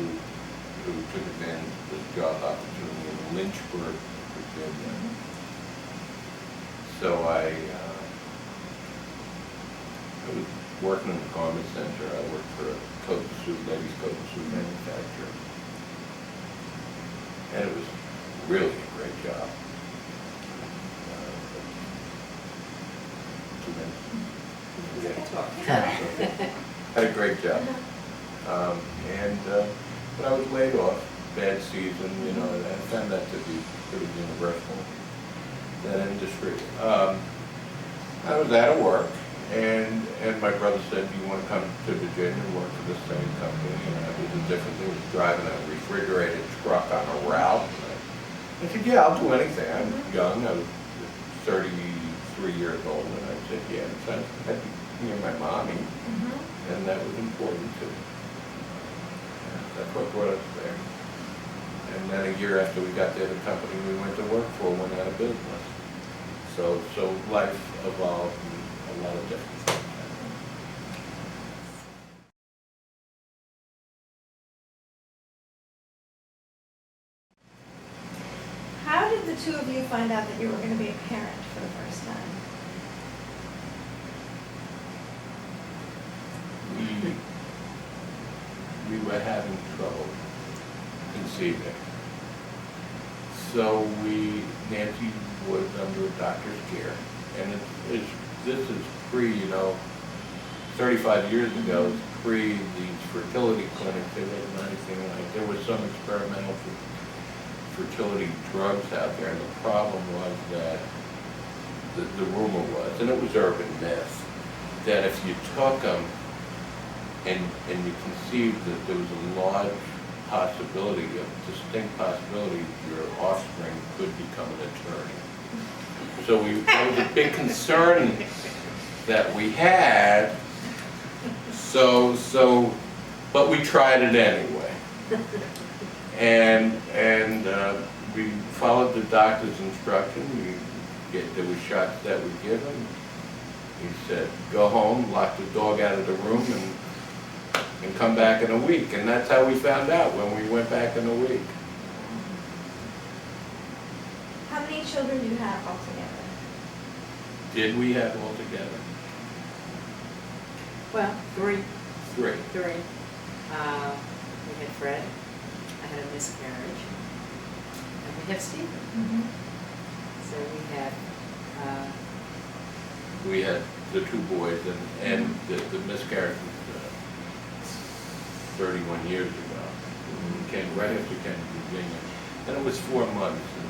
took advantage of this job opportunity in Lynchburg, Virginia. So I was working in the garment center. I worked for a coat and suit, ladies' coat and suit manufacturer. And it was really a great job. Too many. Good Yeah. talk. Had a great job. When I was laid off, bad season, you know, I found that to be pretty universal, that industry. I was out of work, and my brother said, "Do you want to come to Virginia and work for the same company?" And I was a different thing, was driving a refrigerated truck on a route. And I said, "Yeah, I'll do anything." I was young, I was 33 years old, and I said, "Yeah, so I had to be near my mommy." And that was important to me. That's what brought us there. And then a year after we got there, the company we went to work for went out of business. So life evolved in a lot of different things. How did the two of you find out that you were going to be a parent for the first time? We were having trouble conceiving. So Nancy was under a doctor's care, and this is pre, 35 years ago, pre these fertility clinics. There wasn't anything like, there was some experimental fertility drugs out there, and the problem was that, the rumor was, and it was urban myth, that if you took them and you conceived that there was a large possibility, a distinct possibility, your offspring could become an attorney. So that was a big concern that we had. But we tried it anyway. And we followed the doctor's instruction. There were shots that we give him. He said, "Go home, lock the dog out of the room, and come back in a week." And that's how we found out, when we went back in a week. How many children do you have altogether? Did we have all together? Well, three. Three. We had Fred, I had a miscarriage, and we have Stephen. So We had the two boys, and the miscarriage was 31 years ago. We came right after we came to Virginia, and it was 4 months, and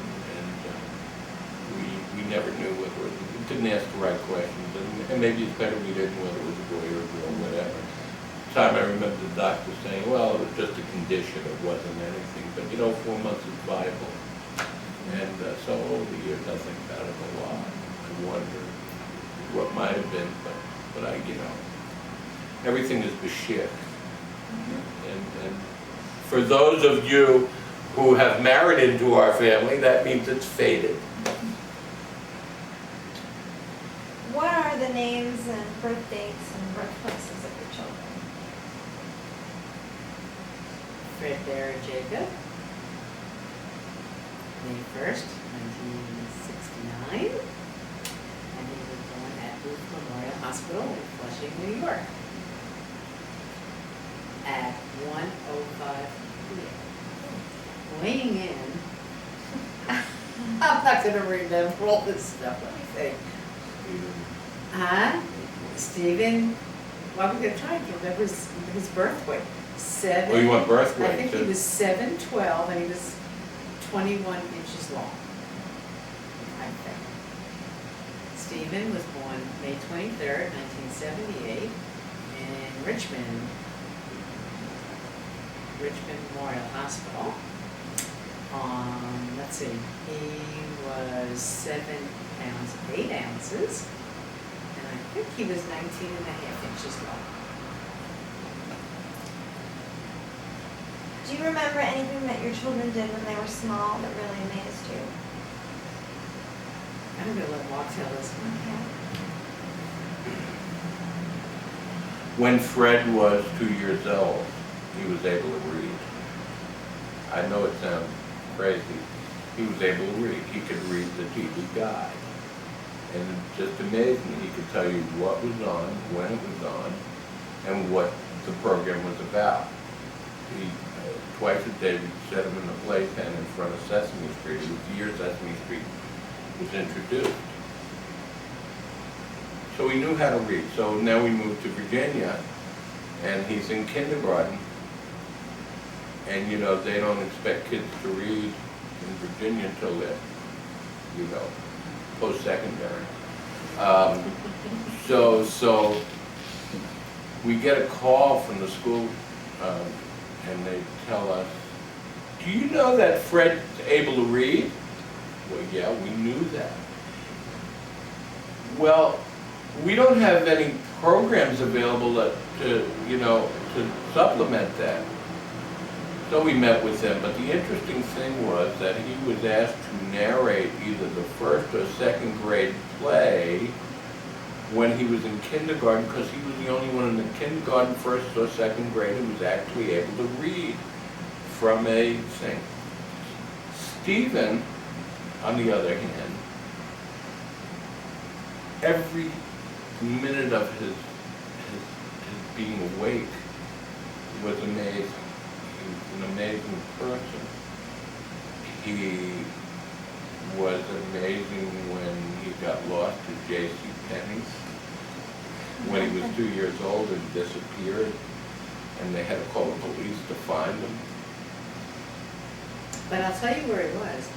we never knew whether we didn't ask the right questions, and maybe it's better we didn't, whether it was a boy or a girl, whatever. Time I remember the doctor saying, "Well, it was just a condition, it wasn't anything," but 4 months is viable. And so over the years I think about it a lot. I wonder what might have been, but everything is bashir. And for those of you who have married into our family, that means it's fated. What are the names and birth dates and birthplaces of your children? Fred Bear Jacob, May 1st, 1969, and he was born at Booth Memorial Hospital in Flushing, New York, at 1:05 p.m. Weighing in, I'm not going to remember all this stuff, let me think. Stephen, well, we're going to try and remember his birth weight. Oh, you want birth weight I think too? he was 7'12", and he was 21 inches long, I think. Stephen was born May 23rd, 1978, in Richmond Memorial Hospital. Let's see, he was 7 pounds 8 ounces, and I think he was 19.5 inches long. Do you remember anything that your children did when they were small that really amazed you? I'm gonna let Mark tell this one. When Fred was 2 years old, he was able to read. I know it sounds crazy. He was able to read. He could read the TV guide. And it just amazed me. He could tell you what was on, when it was on, and what the program was about. twice a day, we'd set him in the playpen in front of Sesame Street. It was the year Sesame Street was introduced. So he knew how to read. So now we moved to Virginia, and he's in kindergarten. And you know, they don't expect kids to read in Virginia until they're, you know, post-secondary. So we get a call from the school, and they tell us, do you know that Fred's able to read? Well, yeah, we knew that. Well, we don't have any programs available to supplement that. So we met with him, but the interesting thing was that he was asked to narrate either the first or second grade play when he was in kindergarten, because he was the only one in the kindergarten, first or second grade, who was actually able to read from a thing. Stephen, on the other hand, every minute of his being awake was amazing. He was an amazing person. He was amazing when he got lost at J.C. Penney's. When he was 2 years old and disappeared, and they had to call the police to find him. But I'll tell you where he was,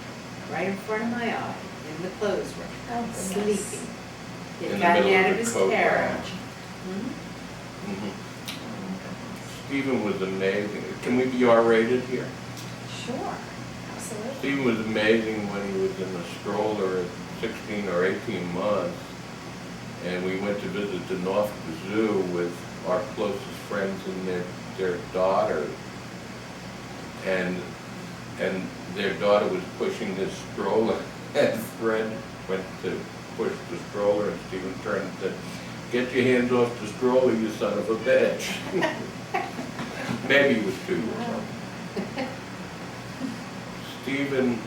right in front of my eye, in the clothes room, Oh, goodness. sleeping. He'd In the gotten middle out of of the his coat carriage. lounge. Mhm. Mhm. Stephen was amazing. Can we be R-rated here? Sure, absolutely. Stephen was amazing when he was in the stroller at 16 or 18 months, and we went to visit the Norfolk Zoo with our closest friends and their daughter, and their daughter was pushing this stroller, and Fred went to push the stroller, and Stephen turned and said, "Get your hands off the stroller, you son of a bitch." Maybe he was 2 years old. Stephen,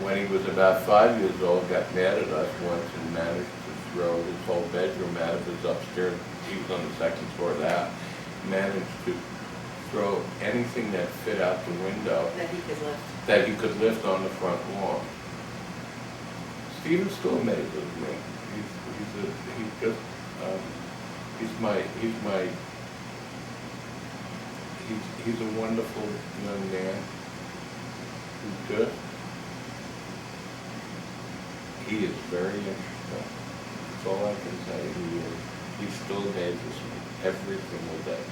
when he was about 5 years old, got mad at us once and managed to throw his whole bedroom out of his upstairs. He was on the second floor of the house. Managed to throw anything that fit out the window That he could lift. on the front lawn. Stephen still amazes me. He's a wonderful young man. He's good. He is very interesting. That's all I can say. He still amazes me every single day.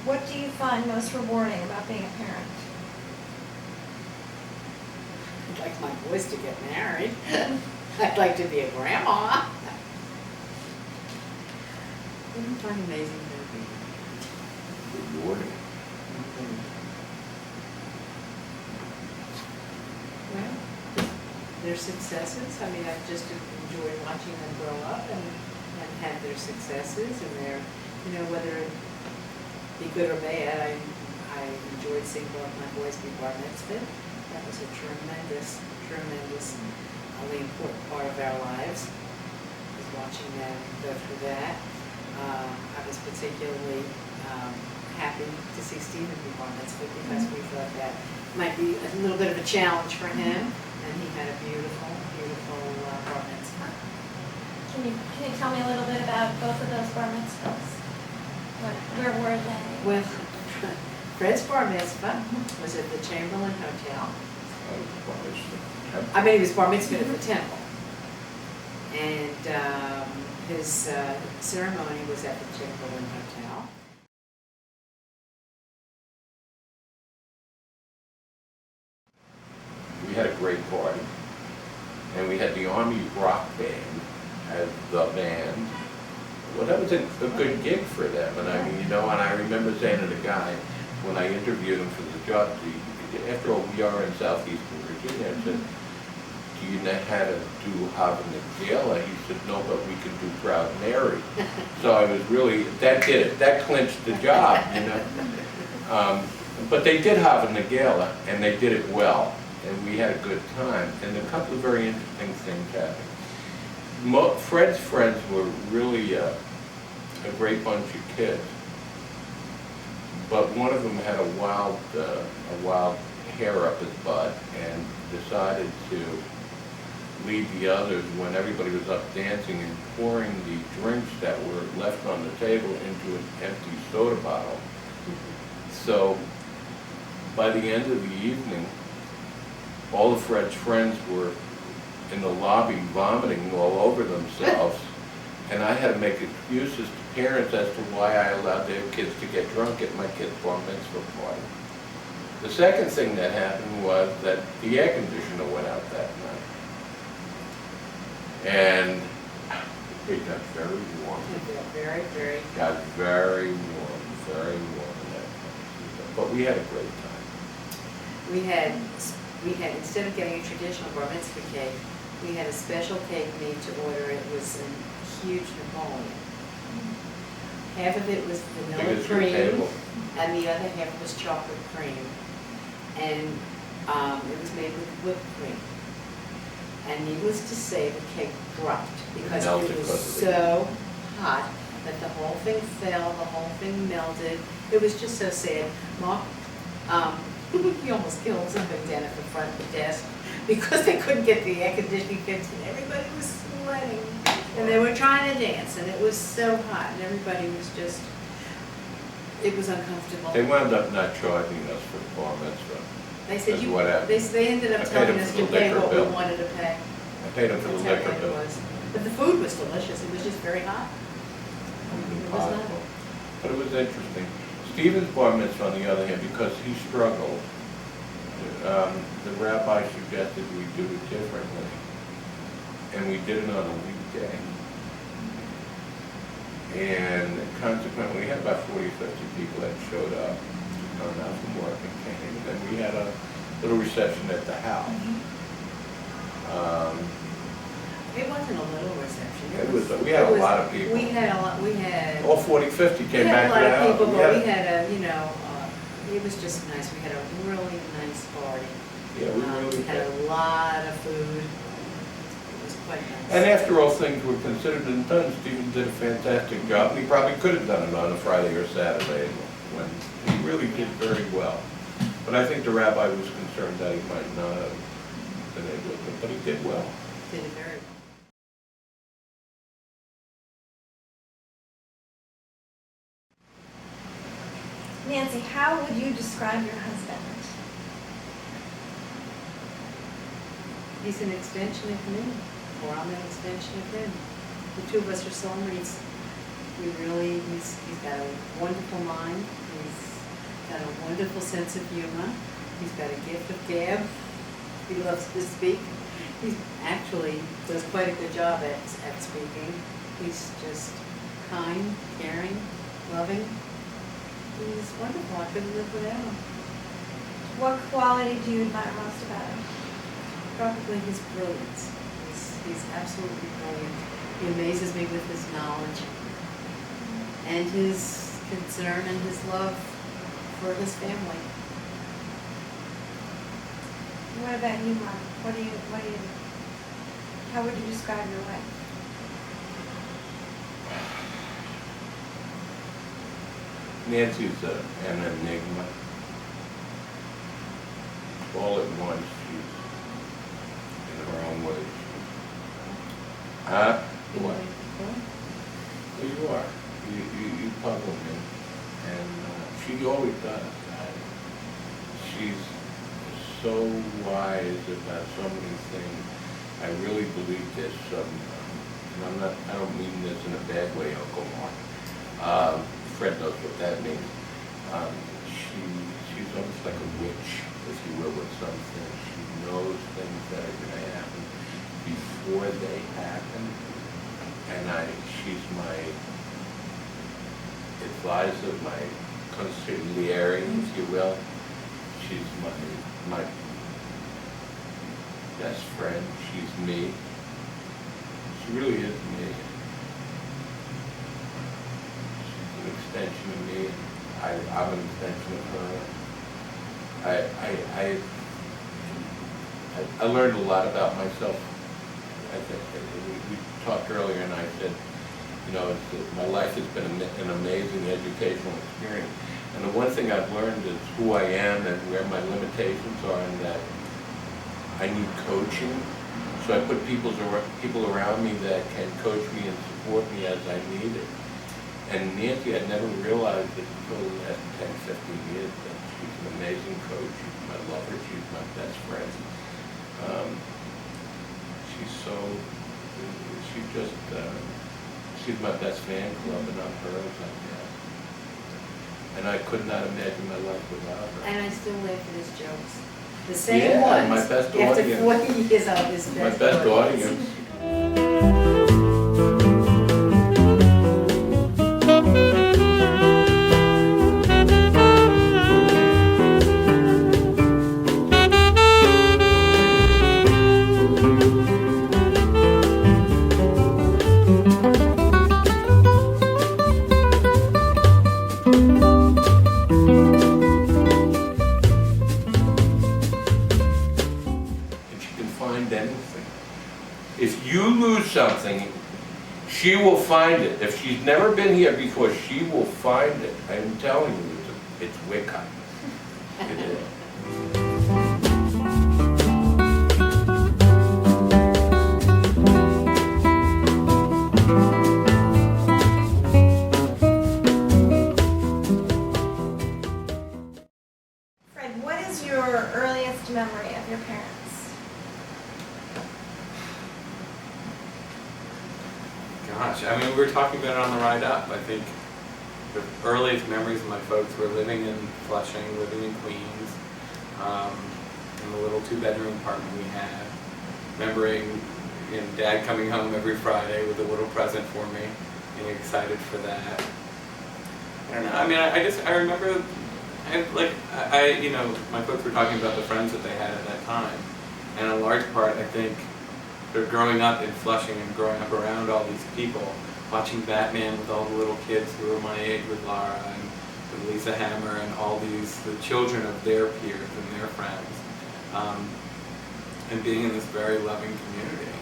What do you find most rewarding about being a parent? I'd like my boys to get married. I'd like to be a grandma. Wouldn't you find amazing movie? Rewarding. Well, their successes, I mean, I've just enjoyed watching them grow up and have their successes and their, whether it be good or bad, I enjoyed seeing both my boys be bar mitzvahed. That was a tremendous, important part of our lives, was watching them go through that. I was particularly happy to see Stephen be bar mitzvahed because we thought that might be a little bit of a challenge for him, and he had a beautiful bar mitzvah. Can you tell me a little bit about both of those bar mitzvahs? Where were they? Well, Fred's bar mitzvah was at the Chamberlain Hotel. I mean, he was bar mitzvah at the temple. And his ceremony was at the Chamberlain Hotel. We had a great party, and we had the Army Rock Band as the band. Well, that was a good gig for them, and I mean, and I remember saying to the guy when I interviewed him for the job, after all, we are in southeastern Virginia, I said, do you know how to do Hava Nagala? He said, no, but we can do Proud Mary. So I was really, that did it, that clinched the job, But they did Hava Nagala, and they did it well, and we had a good time. And a couple of very interesting things happened. Fred's friends were really a great bunch of kids, but one of them had a wild hair up his butt and decided to lead the others when everybody was up dancing and pouring the drinks that were left on the table into an empty soda bottle. So by the end of the evening, all of Fred's friends were in the lobby vomiting all over themselves, and I had to make excuses to parents as to why I allowed their kids to get drunk at my kid's bar mitzvah party. The second thing that happened was that the air conditioner went out that night. And it got very warm. Very, very. Got very warm in that place. But we had a great time. We had, instead of getting a traditional bar mitzvah cake, we had a special cake made to order. It was a huge Napoleon. Half of it was vanilla Biggest cream, table. and the other half was chocolate cream. And it was made with whipped cream. And needless to say, the cake dropped because melted it was because of the so hot that the whole thing fell, the whole thing melted. It was just so sad. Mark, he almost killed somebody down at the front of the desk because they couldn't get the air conditioning fixed and everybody was sweating. And they were trying to dance and it was so hot and everybody was just, it was uncomfortable. They wound up not charging us for the bar mitzvah. They said That's what happened. they ended I up paid telling them us for to the pay liquor what bill. we wanted to pay. I paid them for the That's how liquor bad it bill. was. But the food was delicious, it was just very hot. It was not. Impossible. But it was interesting. Stephen's bar mitzvah, on the other hand, because he struggled, the rabbi suggested we do it differently. And we did it on a weekday. And consequently, we had about 40, 50 people that showed up, turned out from work and came. And then we had a little reception at the house. It wasn't a little reception. We had a lot of people. We had a lot, All 40, 50 we came had back a to lot the of house. people, but we had it was just nice. We had a really nice party. Yeah, we really We had did. a lot of food. It was quite nice. And after all things were considered and done, Stephen did a fantastic job, and he probably could have done it on a Friday or Saturday when he really did very well. But I think the rabbi was concerned that he might not have been able to, but he did well. Did it very well. Nancy, how would you describe your husband? He's an extension of me, or I'm an extension of him. The two of us are soulmates. He's got a wonderful mind. He's got a wonderful sense of humor. He's got a gift of gab. He loves to speak. He actually does quite a good job at speaking. He's just kind, caring, loving. He's wonderful. I couldn't live without him. What quality do you admire most about him? Probably his brilliance. He's absolutely brilliant. He amazes me with his knowledge and his concern and his love for his family. What about you, Mark? How would you describe your wife? Nancy's an enigma. All at once, she's in her own way. What? Well, you are. You puzzle me. And she always does. She's so wise about so many things. I really believe this. And I don't mean this in a bad way, Uncle Mark. Fred knows what that means. She's almost like a witch, if you will, with some things. She knows things that are going to happen before they happen. And she's my advisor, my consigliere, if you will. She's my best friend. She's me. She really is me. She's an extension of me. I'm an extension of her. I learned a lot about myself I think, we talked earlier and I said, you know, my life has been an amazing educational experience. And the one thing I've learned is who I am and where my limitations are, and that I need coaching. So I put people around me that can coach me and support me as I need it. And Nancy, I never realized it until the last 10, 15 years that she's an amazing coach. She's my lover. She's my best friend. She's my best fan club, and I'm hers, I guess. And I could not imagine my life without her. And I still live for his jokes. The same Yeah, ones. my best After audience. 40 years of his My best audience. If you lose something, she will find it. If she's never been here before, she will find it. I'm telling you, it's Wicca. It is. Fred, what is your earliest memory of your parents? Gosh, I mean, we were talking about it on the ride up. I think the earliest memories of my folks were living in Flushing, living in Queens, in the little 2-bedroom apartment we had. Remembering, you know, Dad coming home every Friday with a little present for me, being excited for that. I don't know. I mean, I remember, you know, my folks were talking about the friends that they had at that time, and in large part, I think, they're growing up in Flushing and growing up around all these people, watching Batman with all the little kids who were my age with Laura and with Lisa Hammer and all these, the children of their peers and their friends, and being in this very loving community.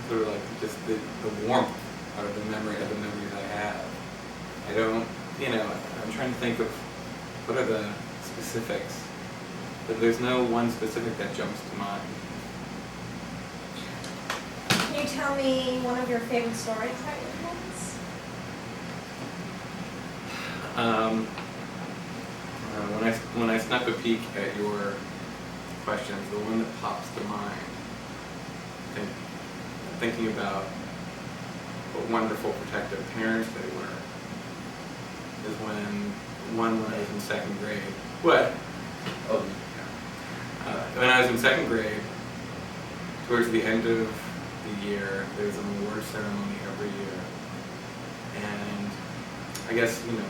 Sort of like just the warmth of the memories I have. I don't, you know, I'm trying to think of what are the specifics, but there's no one specific that jumps to mind. Can you tell me one of your favorite stories about your parents? When I snap a peek at your questions, the one that pops to mind, thinking about what wonderful protective parents they were, is when I was in 2nd grade. What? Oh, yeah. When I was in 2nd grade, towards the end of the year, there's an award ceremony every year, and I guess, you know,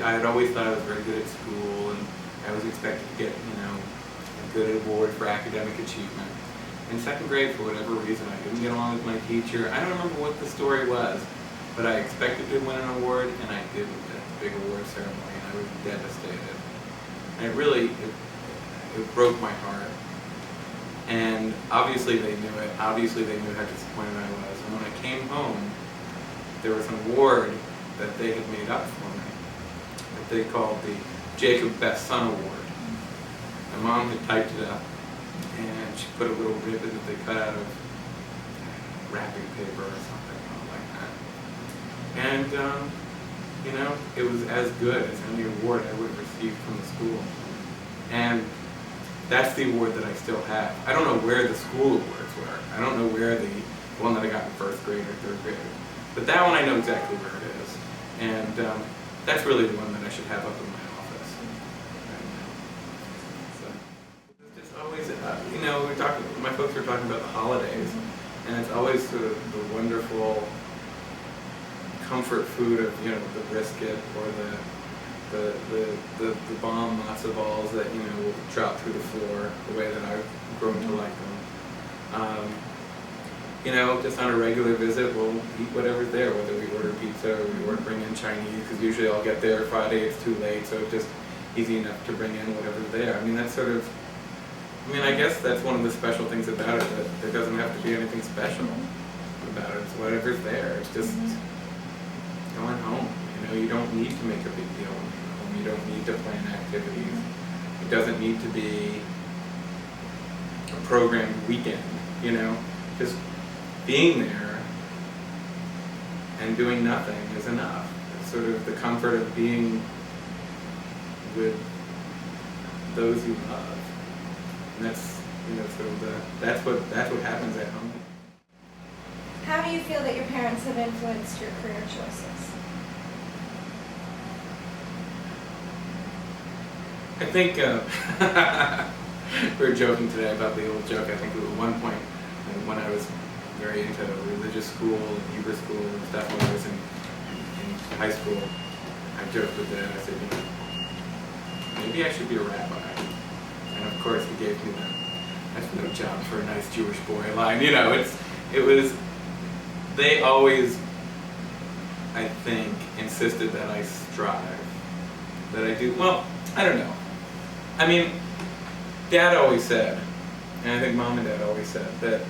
I had always thought I was very good at school, and I was expected to get, you know, a good award for academic achievement. In 2nd grade, for whatever reason, I didn't get along with my teacher. I don't remember what the story was, but I expected to win an award, and I didn't at the big award ceremony, and I was devastated. And it broke my heart. And obviously they knew it. Obviously they knew how disappointed I was. And when I came home, there was an award that they had made up for me that they called the Jacob Best Son Award. My mom had typed it up, and she put a little ribbon that they cut out of wrapping paper or something like that. And, you know, it was as good as any award I would have received from the school. And that's the award that I still have. I don't know where the school awards were. I don't know where the one that I got in 1st grade or 3rd grade. But that one I know exactly where it is. And that's really the one that I should have up in my office right now. So, it's just always, you know, my folks were talking about the holidays, and it's always sort of the wonderful comfort food of, you know, the brisket or the bomb matzo balls that, you know, will drop through the floor the way that I've grown to like them. You know, just on a regular visit, we'll eat whatever's there, whether we order pizza or we bring in Chinese, because usually I'll get there Friday, it's too late, so it's just easy enough to bring in whatever's there. I mean, that's sort of I mean, I guess that's one of the special things about it, that there doesn't have to be anything special about it. It's whatever's there. It's just going home. You know, you don't need to make a big deal when you're home. You don't need to plan activities. It doesn't need to be a programmed weekend, you know. Just being there and doing nothing is enough. It's sort of the comfort of being with those you love. And that's, you know, sort of that's what happens at home. How do you feel that your parents have influenced your career choices? I think we were joking today about the old joke. I think at one point when I was very into religious school and Hebrew school and stuff when I was in high school, I joked with Dad. I said, you know, maybe I should be a rabbi. And of course he gave me the "that's no job for a nice Jewish boy" line. You know, it was. They always, I think, insisted that I strive, that I do. Well, I don't know. I mean, Dad always said, and I think Mom and Dad always said, that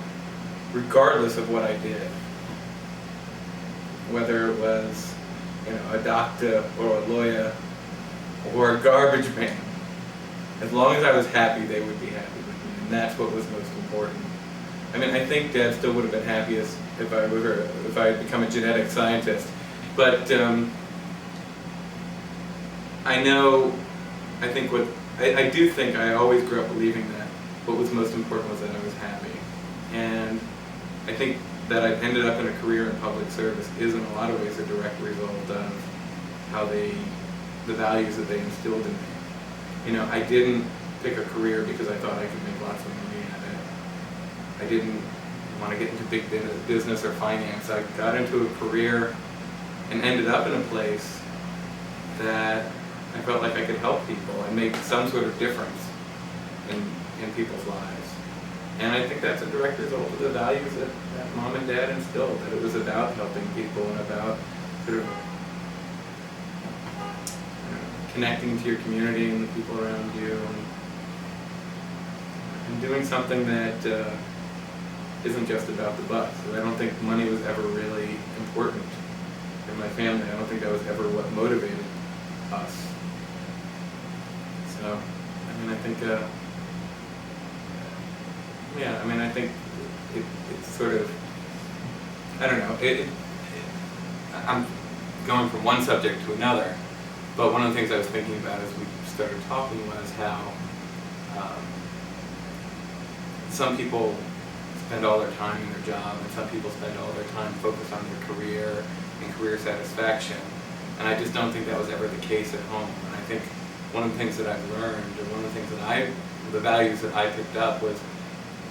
regardless of what I did, whether it was, you know, a doctor or a lawyer or a garbage man, as long as I was happy, they would be happy with me, and that's what was most important. I mean, I think Dad still would have been happiest if I had become a genetic scientist, but I do think I always grew up believing that what was most important was that I was happy, and I think that I ended up in a career in public service is in a lot of ways a direct result of how the values that they instilled in me. You know, I didn't pick a career because I thought I could make lots of money at it. I didn't want to get into big business or finance. I got into a career and ended up in a place that I felt like I could help people and make some sort of difference in people's lives. And I think that's a direct result of the values that Mom and Dad instilled, that it was about helping people and about sort of connecting to your community and the people around you and doing something that isn't just about the bucks. So I don't think money was ever really important in my family. I don't think that was ever what motivated us. So, I mean, I think, I think it's sort of, I don't know, I'm going from one subject to another, but one of the things I was thinking about as we started talking was how some people spend all their time in their job, and some people spend all their time focused on their career and career satisfaction. And I just don't think that was ever the case at home. And I think one of the things that I've learned, or one of the things that the values that I picked up was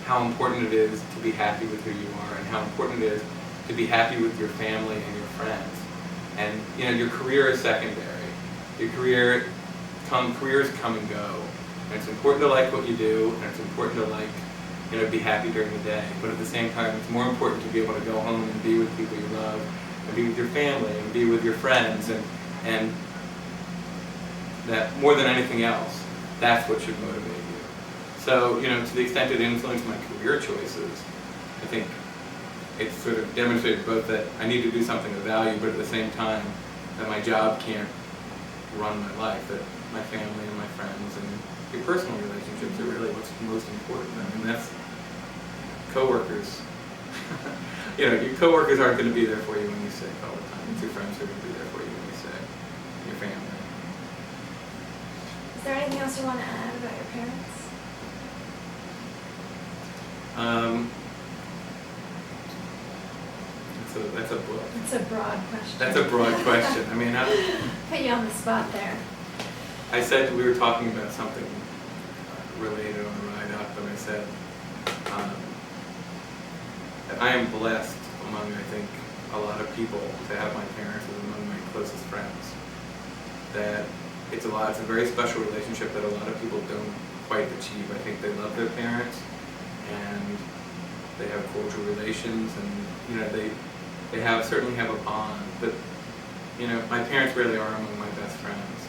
how important it is to be happy with who you are, and how important it is to be happy with your family and your friends. And you know, your career is secondary. Your careers come and go. And it's important to like what you do, and it's important to be happy during the day. But at the same time, it's more important to be able to go home and be with people you love, and be with your family, and be with your friends, and that more than anything else, that's what should motivate you. So, you know, to the extent it influenced my career choices, I think it's sort of demonstrated both that I need to do something of value, but at the same time, that my job can't run my life, that my family and my friends and your personal relationships are really what's most important. I mean, that's coworkers. You know, your coworkers aren't going to be there for you when you're sick all the time. It's your friends who are going to be there for you when you're sick. Your family. Is there anything else you want to add about your parents? That's a book. It's a broad question. That's a broad question. I mean, put you on the spot there. I said we were talking about something related on the ride up, and I said that I am blessed among, I think, a lot of people to have my parents as among my closest friends. That it's a very special relationship that a lot of people don't quite achieve. I think they love their parents, and they have cordial relations, and you know they certainly have a bond. But you know, my parents really are among my best friends.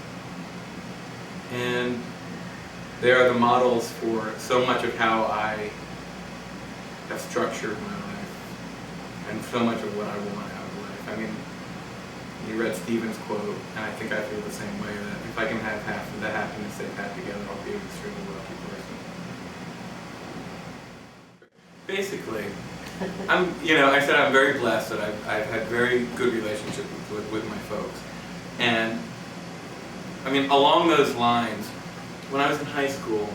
And They are the models for so much of how I have structured my life and so much of what I want out of life. I mean, you read Stephen's quote, and I think I feel the same way, that if I can have half of the happiness they've had together, I'll be an extremely wealthy person. Basically, I said I'm very blessed that I've had very good relationships with my folks. And, I mean, along those lines, when I was in high school,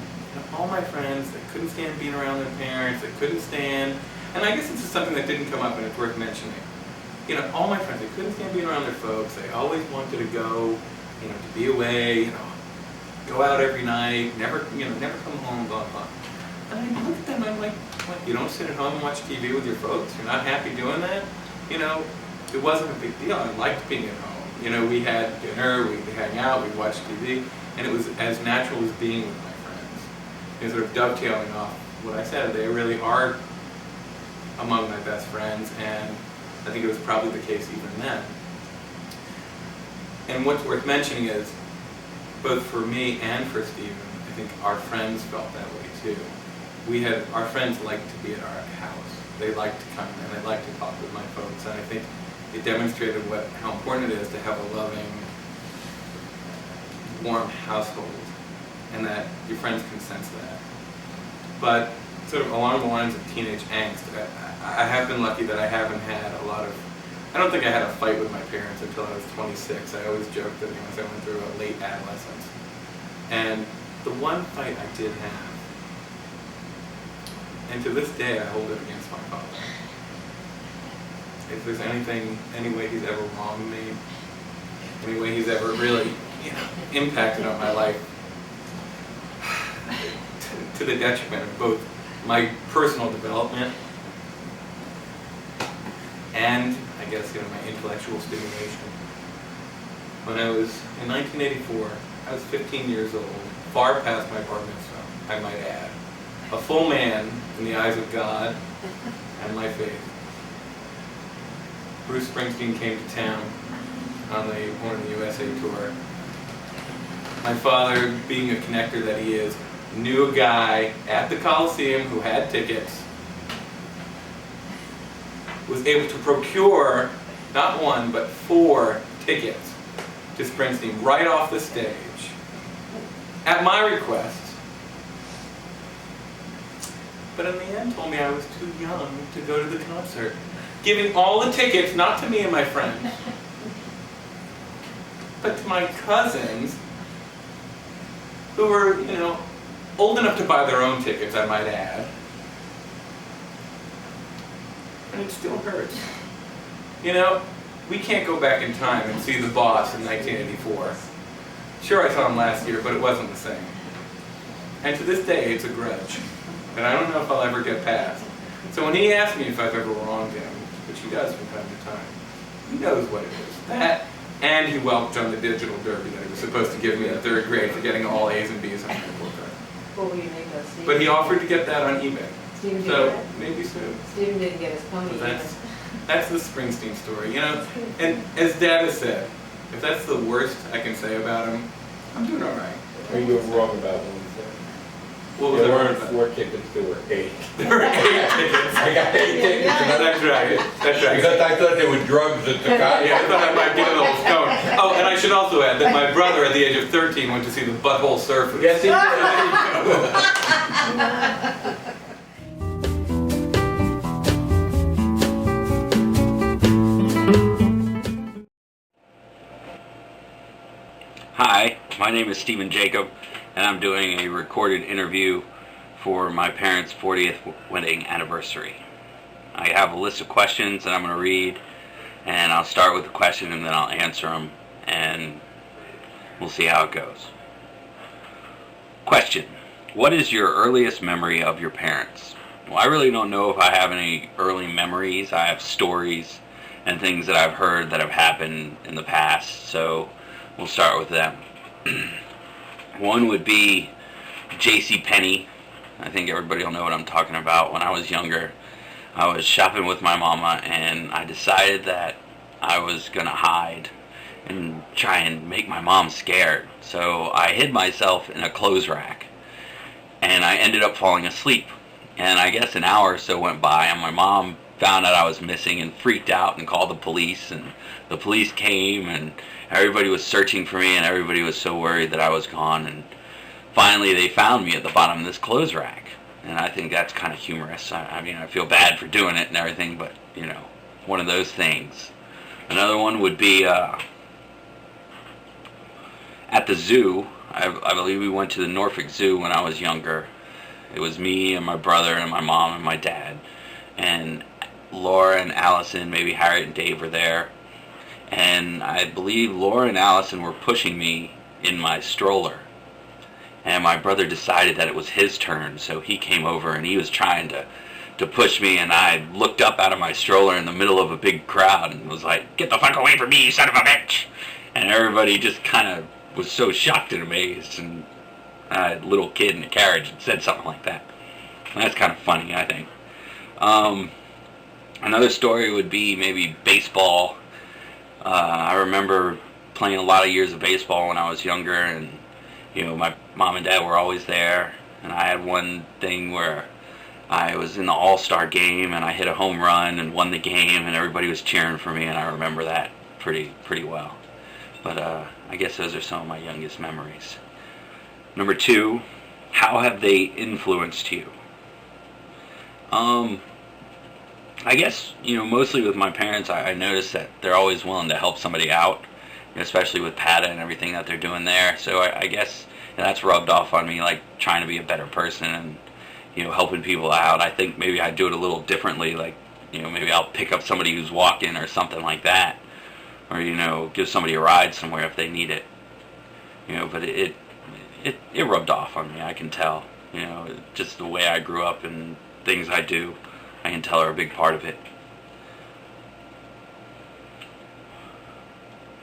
all my friends that couldn't stand being around their parents, that couldn't stand, and I guess this is something that didn't come up and it's worth mentioning. All my friends, they couldn't stand being around their folks. They always wanted to go, to be away, go out every night, never come home, blah, blah. And I looked at them, I'm like, what, you don't sit at home and watch TV with your folks? You're not happy doing that? It wasn't a big deal. I liked being at home. We had dinner, we'd hang out, we'd watch TV, and it was as natural as being with my friends. Sort of dovetailing off what I said, they really are among my best friends, and I think it was probably the case even then. And what's worth mentioning is, both for me and for Stephen, I think our friends felt that way too. Our friends liked to be at our house. They liked to come and they liked to talk with my folks, and I think it demonstrated how important it is to have a loving, warm household, and that your friends can sense that. But sort of along the lines of teenage angst, I have been lucky that I haven't had I don't think I had a fight with my parents until I was 26. I always joke that I went through a late adolescence. And the one fight I did have, and to this day I hold it against my father. If there's any way he's ever wronged me, any way he's ever really, impacted on my life, to the detriment of both my personal development and, I guess, my intellectual stimulation. When I was in 1984, I was 15 years old, far past my bar mitzvah, I might add. A full man in the eyes of God and my faith. Bruce Springsteen came to town on the Born in the USA tour. My father, being a connector that he is, knew a guy at the Coliseum who had tickets, was able to procure not one, but 4 tickets to Springsteen right off the stage, at my request. But in the end told me I was too young to go to the concert, giving all the tickets, not to me and my friends, but to my cousins, who were, old enough to buy their own tickets, I might add. And it still hurts. We can't go back in time and see the Boss in 1984. Sure, I saw him last year, but it wasn't the same. And to this day, it's a grudge that I don't know if I'll ever get past. So when he asks me if I've ever wronged him, which he does from time to time, he knows what it is. That, and he whelped on the digital derby that he was supposed to give me in 3rd grade for getting all A's and B's on my report card. What will you name those? Steve? But he offered to get that on eBay. Stephen did So that? maybe soon. Stephen didn't get his pony But either. that's the Springsteen story, And as Dad has said, if that's the worst I can say about him, I'm doing all right. Or you were wrong about what you said. What was There I weren't about? 4 tickets, there were 8. There were 8 tickets. I got 8 tickets. That's right. That's right. Because I thought they were drugs at the concert. Yeah, I thought I might get a little stoned. Oh, and I should also add that my brother, at the age of 13, went to see the Butthole Surfers. Yes, he Hi, my name is Stephen Jacob, and I'm doing a recorded interview for my parents' 40th wedding anniversary. I have a list of questions that I'm going to read, and I'll start with the question and then I'll answer them, and we'll see how it goes. Question: what is your earliest memory of your parents? Well, I really don't know if I have any early memories. I have stories and things that I've heard that have happened in the past, so we'll start with them. One would be J.C. Penney. I think everybody will know what I'm talking about. When I was younger, I was shopping with my mama, and I decided that I was going to hide and try and make my mom scared. So I hid myself in a clothes rack, and I ended up falling asleep. And I guess an hour or so went by, and my mom found out I was missing and freaked out and called the police, and the police came, and everybody was searching for me, and everybody was so worried that I was gone. And finally they found me at the bottom of this clothes rack, and I think that's kind of humorous. I mean, I feel bad for doing it and everything, but one of those things. Another one would be at the zoo. I believe we went to the Norfolk Zoo when I was younger. It was me and my brother and my mom and my dad, and Laura and Allison, maybe Harriet and Dave were there, and I believe Laura and Allison were pushing me in my stroller, and my brother decided that it was his turn, so he came over and he was trying to push me, and I looked up out of my stroller in the middle of a big crowd and was like, "Get the fuck away from me, you son of a bitch!" And everybody just kind of was so shocked and amazed, and a little kid in a carriage said something like that. And that's kind of funny, I think. Another story would be maybe baseball. I remember playing a lot of years of baseball when I was younger, and my mom and dad were always there. And I had one thing where I was in the All-Star game and I hit a home run and won the game, and everybody was cheering for me, and I remember that pretty well. But I guess those are some of my youngest memories. Number 2, how have they influenced you? I guess, mostly with my parents, I noticed that they're always willing to help somebody out, especially with PATA and everything that they're doing there. So I guess that's rubbed off on me, like trying to be a better person and, helping people out. I think maybe I do it a little differently, like, maybe I'll pick up somebody who's walking or something like that, or, give somebody a ride somewhere if they need it. But it rubbed off on me, I can tell. Just the way I grew up and things I do, I can tell are a big part of it.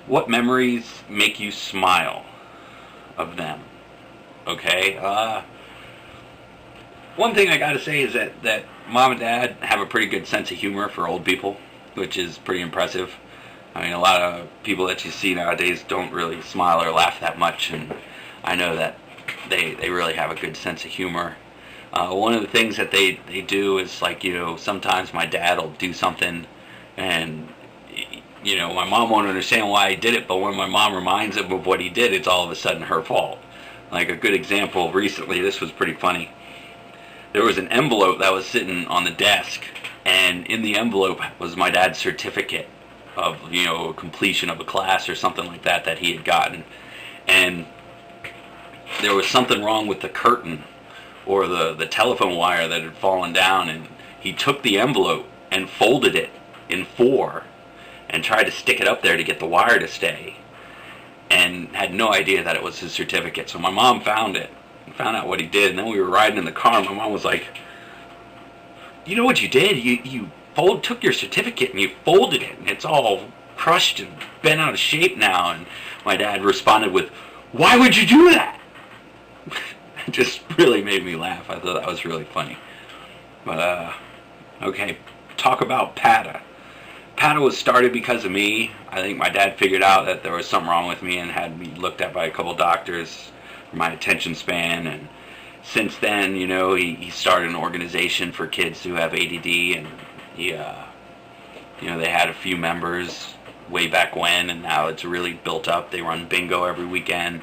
What memories make you smile of them? Okay, one thing I gotta say is that mom and dad have a pretty good sense of humor for old people, which is pretty impressive. I mean, a lot of people that you see nowadays don't really smile or laugh that much, and I know that they really have a good sense of humor. One of the things that they do is, like, sometimes my dad will do something, and my mom won't understand why he did it, but when my mom reminds him of what he did, it's all of a sudden her fault. Like a good example recently, this was pretty funny. There was an envelope that was sitting on the desk, and in the envelope was my dad's certificate of, completion of a class or something like that he had gotten. And there was something wrong with the curtain or the telephone wire that had fallen down, and he took the envelope and folded it in 4 and tried to stick it up there to get the wire to stay, and had no idea that it was his certificate. So my mom found it and found out what he did, and then we were riding in the car, and my mom was like, "You know what you did? You took your certificate and you folded it, and it's all crushed and bent out of shape now." And my dad responded with, "Why would you do that?" It just really made me laugh. I thought that was really funny. But, okay, talk about PATA. PATA was started because of me. I think my dad figured out that there was something wrong with me and had me looked at by a couple doctors for my attention span. And since then, he started an organization for kids who have ADD, and he, they had a few members way back when, and now it's really built up. They run bingo every weekend,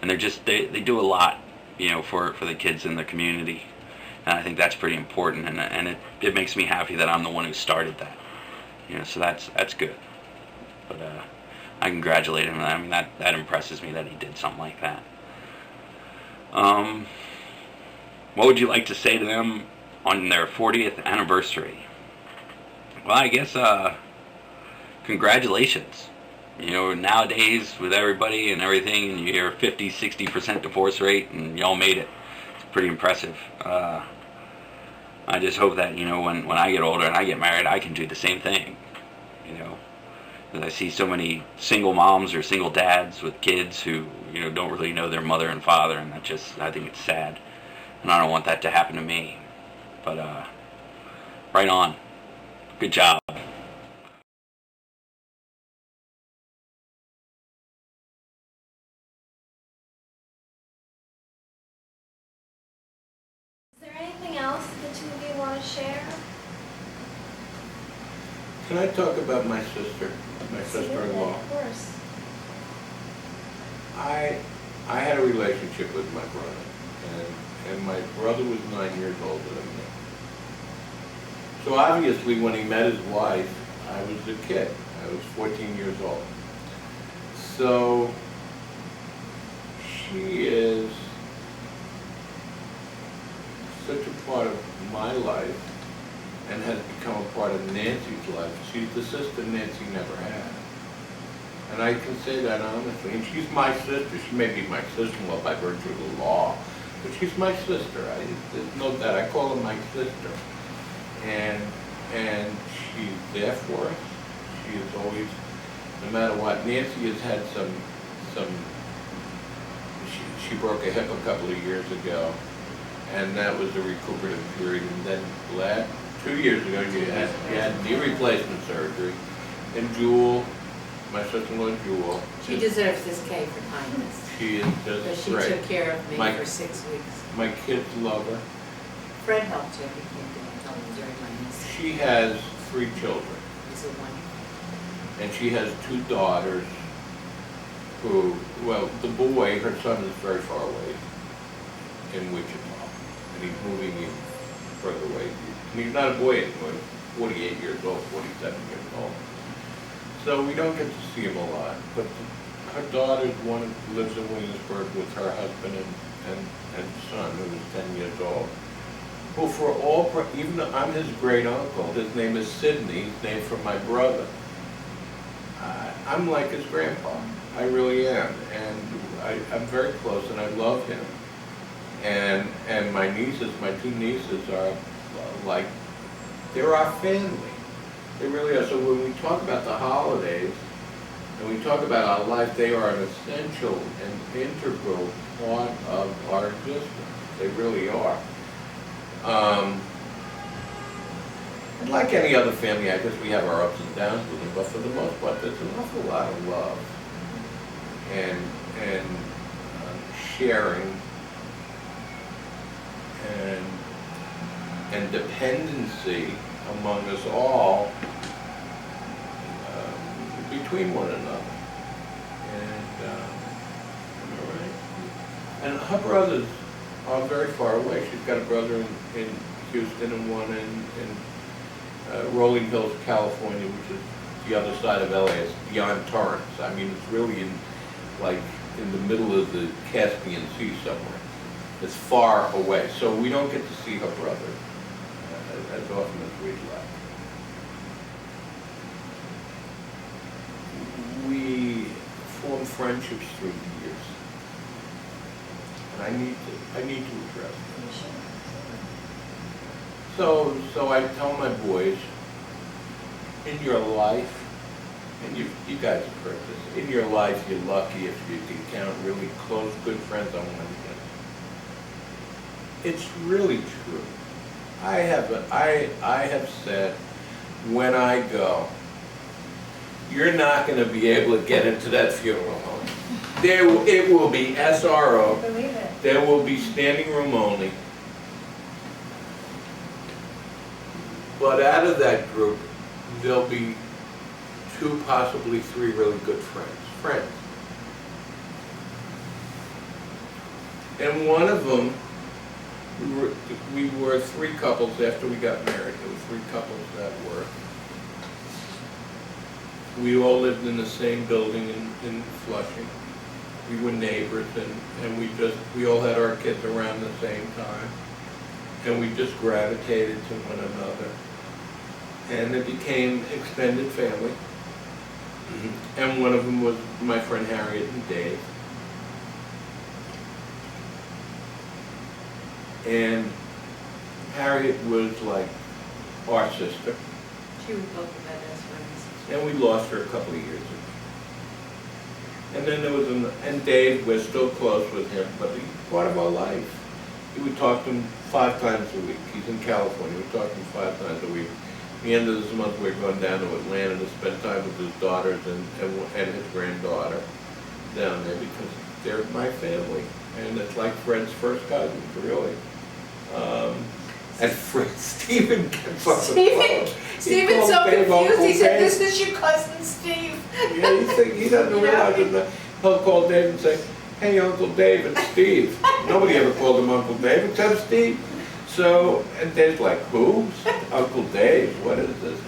and they do a lot, for the kids in the community. And I think that's pretty important, and it makes me happy that I'm the one who started that. So that's good. But I congratulate him. I mean, that impresses me that he did something like that. What would you like to say to them on their 40th anniversary? Well, I guess congratulations. Nowadays with everybody and everything, and you hear 50-60% divorce rate, and y'all made it. It's pretty impressive. I just hope that, when I get older and I get married, I can do the same thing. Because I see so many single moms or single dads with kids who, don't really know their mother and father, and I think it's sad. And I don't want that to happen to me. But, right on. Good job. share? Can I talk about my sister, my sister-in-law? Of course. I had a relationship with my brother, and my brother was 9 years older than me. So obviously, when he met his wife, I was a kid. I was 14 years old. So she is such a part of my life and has become a part of Nancy's life. She's the sister Nancy never had. And I can say that honestly. And she's my sister. She may be my sister-in-law by virtue of the law, but she's my sister. There's no doubt. I call her my sister. And she's there for us. She is always, no matter what. Nancy has had some she broke a hip a couple of years ago, and that was a recuperative period. And then 2 years ago, you had knee replacement surgery. And Jewel, my sister-in-law Jewel. She deserves this K for kindness. She is Because just she great. took care of me My- for 6 weeks. My kids love her. Fred helped her, he came to tell me during my niece. She has 3 children, He's a one. and she has 2 daughters who, well, the boy, her son is very far away in Wichita, and he's moving even further away. And he's not a boy anymore, he's 48 years old, 47 years old. So we don't get to see him a lot, but her daughters, one lives in Williamsburg with her husband and son, who is 10 years old. Well, for all, even though I'm his great uncle, his name is Sidney, he's named for my brother. I'm like his grandpa, I really am, and I'm very close and I love him. And my nieces, my 2 nieces are like, they're our family. They really are. So when we talk about the holidays, and we talk about our life, they are an essential and integral part of our existence. They really are. And like any other family, I guess we have our ups and downs with them, but for the most part, there's an awful lot of love and sharing and dependency among us all between one another. And all right. And her brothers are very far away. She's got a brother in Houston and one in Rolling Hills, California, which is the other side of LA. It's beyond Torrance. I mean, it's really in the middle of the Caspian Sea somewhere. It's far away. So we don't get to see her brother as often as we'd like. We form friendships through the years. And I need to address that. You should. So I tell my boys, in your life, and you guys have heard this, in your life you're lucky if you can count really close, good friends on one hand. It's really true. I have said, when I go, you're not going to be able to get into that funeral home. It will be SRO. Believe it. There will be standing room only. But out of that group, there'll be 2, possibly 3 really good friends. And one of them, we were 3 couples after we got married. There were 3 couples that were. We all lived in the same building in Flushing. We were neighbors, and we all had our kids around the same time. And we just gravitated to one another. And it became extended family. And one of them was my friend Harriet and Dave. And Harriet was like our sister. She was both of us as friends. And we lost her a couple of years ago. And then there was and Dave, we're still close with him, but he's part of our life. We talk to him 5 times a week. He's in California. We talk to him 5 times a week. At the end of this month, we're going down to Atlanta to spend time with his daughters and his granddaughter down there because they're my family. And it's like friends, first cousins, really. And Stephen gets on the Stephen, phone. He Stephen's calls so Dave confused, Uncle he said, Dave. this is your cousin Steve. Yeah, he doesn't You know? realize it. He'll call Dave and say, hey, Uncle Dave, it's Steve. Nobody ever called him Uncle Dave except Steve. So, and Dave's like, who? Uncle Dave, what is this?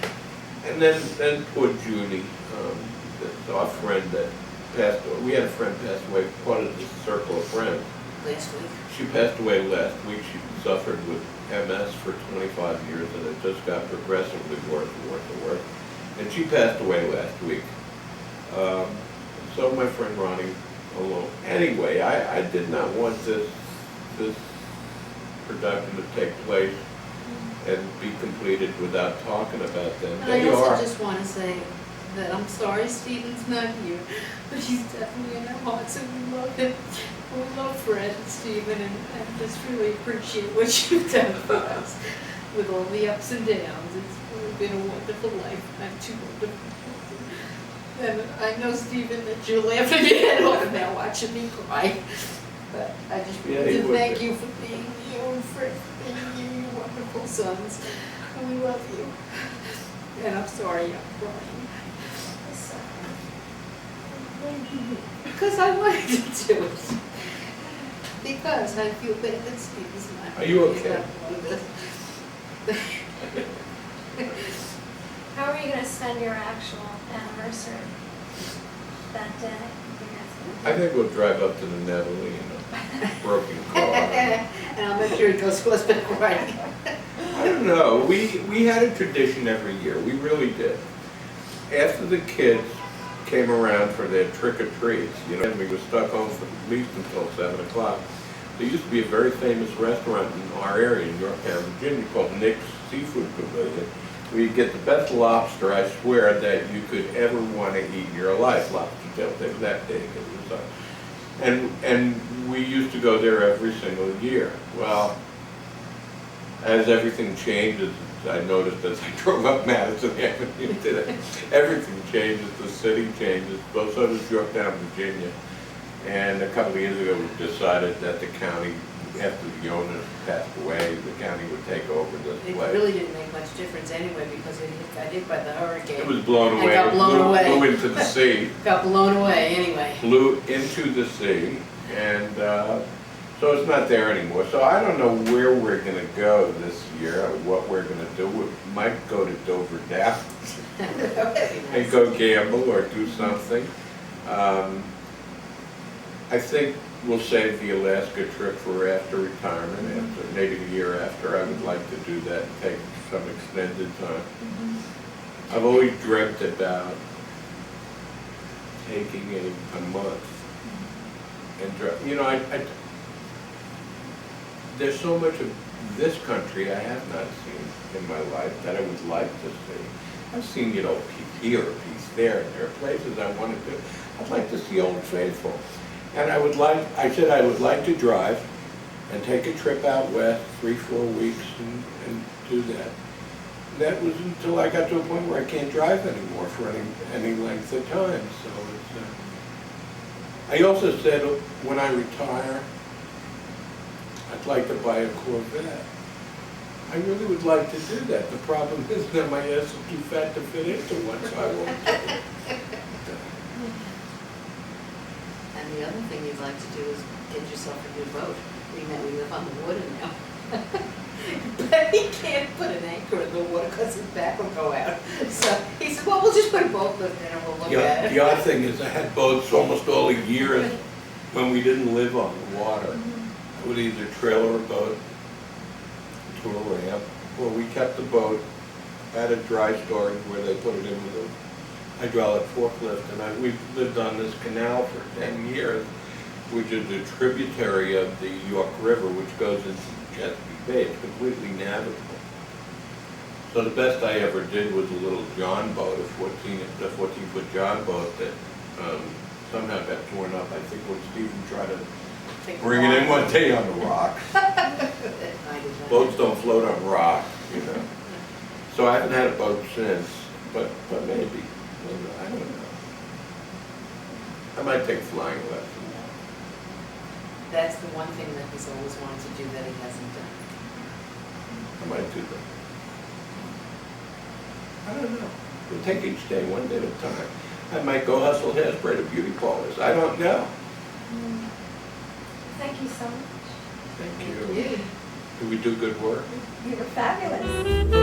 And then poor Judy, our friend that passed away, we had a friend pass away, part of this circle of friends. Last week. She passed away last week. She suffered with MS for 25 years and it just got progressively worse and worse and worse. And she passed away last week. So my friend Ronnie, alone. Anyway, I did not want this production to take place and be completed without talking about them. And I They also are. just want to say that I'm sorry Stephen's not here, but he's definitely in our hearts and we love him. We love Fred and Stephen and I just really appreciate what you've done for us with all the ups and downs. It's really been a wonderful life. I have two wonderful children. And I know, Stephen, that you're laughing your head off now watching me cry. But I just Yeah, wanted he to would thank be. you for being you and Fred for being you, your wonderful sons. And we love you. And I'm sorry I'm crying. Because I wanted to do it. Because I feel bad that Steve's not. Are you He's okay? not part of this. How are you gonna spend your actual anniversary that day? I think we'll drive up to the Netherlands in a broken car. And I'll make sure he goes to us back right. I don't know. We had a tradition every year. We really did. After the kids came around for their trick or treats, and we were stuck home for at least until 7 o'clock. There used to be a very famous restaurant in our area in Yorktown, Virginia, called Nick's Seafood Pavilion, where you get the best lobster, I swear, that you could ever want to eat in your life. Lobster tail, they were that big. It was, and we used to go there every single year. Well, as everything changes, I noticed as I drove up Madison Avenue today, everything changes, the city changes, but so does Yorktown, Virginia. And a couple of years ago, we decided that the county, after the owner passed away, the county would take over this It place. really didn't make much difference anyway because it got hit by the hurricane. It was blown I away. got It blown away. Blew into the sea. Got blown away anyway. Flew into the sea, and so it's not there anymore. So I don't know where we're gonna go this year, or what we're gonna do. We might go to Dover Downs and go gamble or do something. I think we'll save the Alaska trip for after retirement, after maybe the year after. I would like to do that and take some extended time. I've always dreamt about taking a month and there's so much of this country I have not seen in my life that I would like to see. I've seen, a piece here, a piece there, and there are places I want to do. I'd like to see Old Faithful. And I said I would like to drive and take a trip out west, 3-4 weeks, and do that. That was until I got to a point where I can't drive anymore for any length of time. So I also said when I retire, I'd like to buy a Corvette. I really would like to do that. The problem is that my ass is too fat to fit into one, so I won't do it. And the other thing you'd like to do is get yourself a new boat. We live on the water now. But he can't put an anchor in the water because his back will go out. So he said, well, we'll just put a boat lift in and we'll look at it. The odd thing is I had boats almost all the years when we didn't live on the water. I would either trailer a boat to a ramp, or we kept the boat at a dry storage where they put it in with a hydraulic forklift. And we've lived on this canal for 10 years, which is a tributary of the York River, which goes into Chesapeake Bay. It's completely navigable. So the best I ever did was a little John boat, a 14-foot John boat that somehow got torn up. I think when Stephen tried to bring it in one day on the rocks. Boats don't float on rock, So I haven't had a boat since, but maybe. I don't know. I might take flying lessons. That's the one thing that he's always wanted to do that he hasn't done. I might do that. I don't know. We'll take each day one day at a time. I might go hustle hairspray to beauty parlors. I don't know. Thank you so much. Thank you. Thank you. Do we do good work? You were fabulous.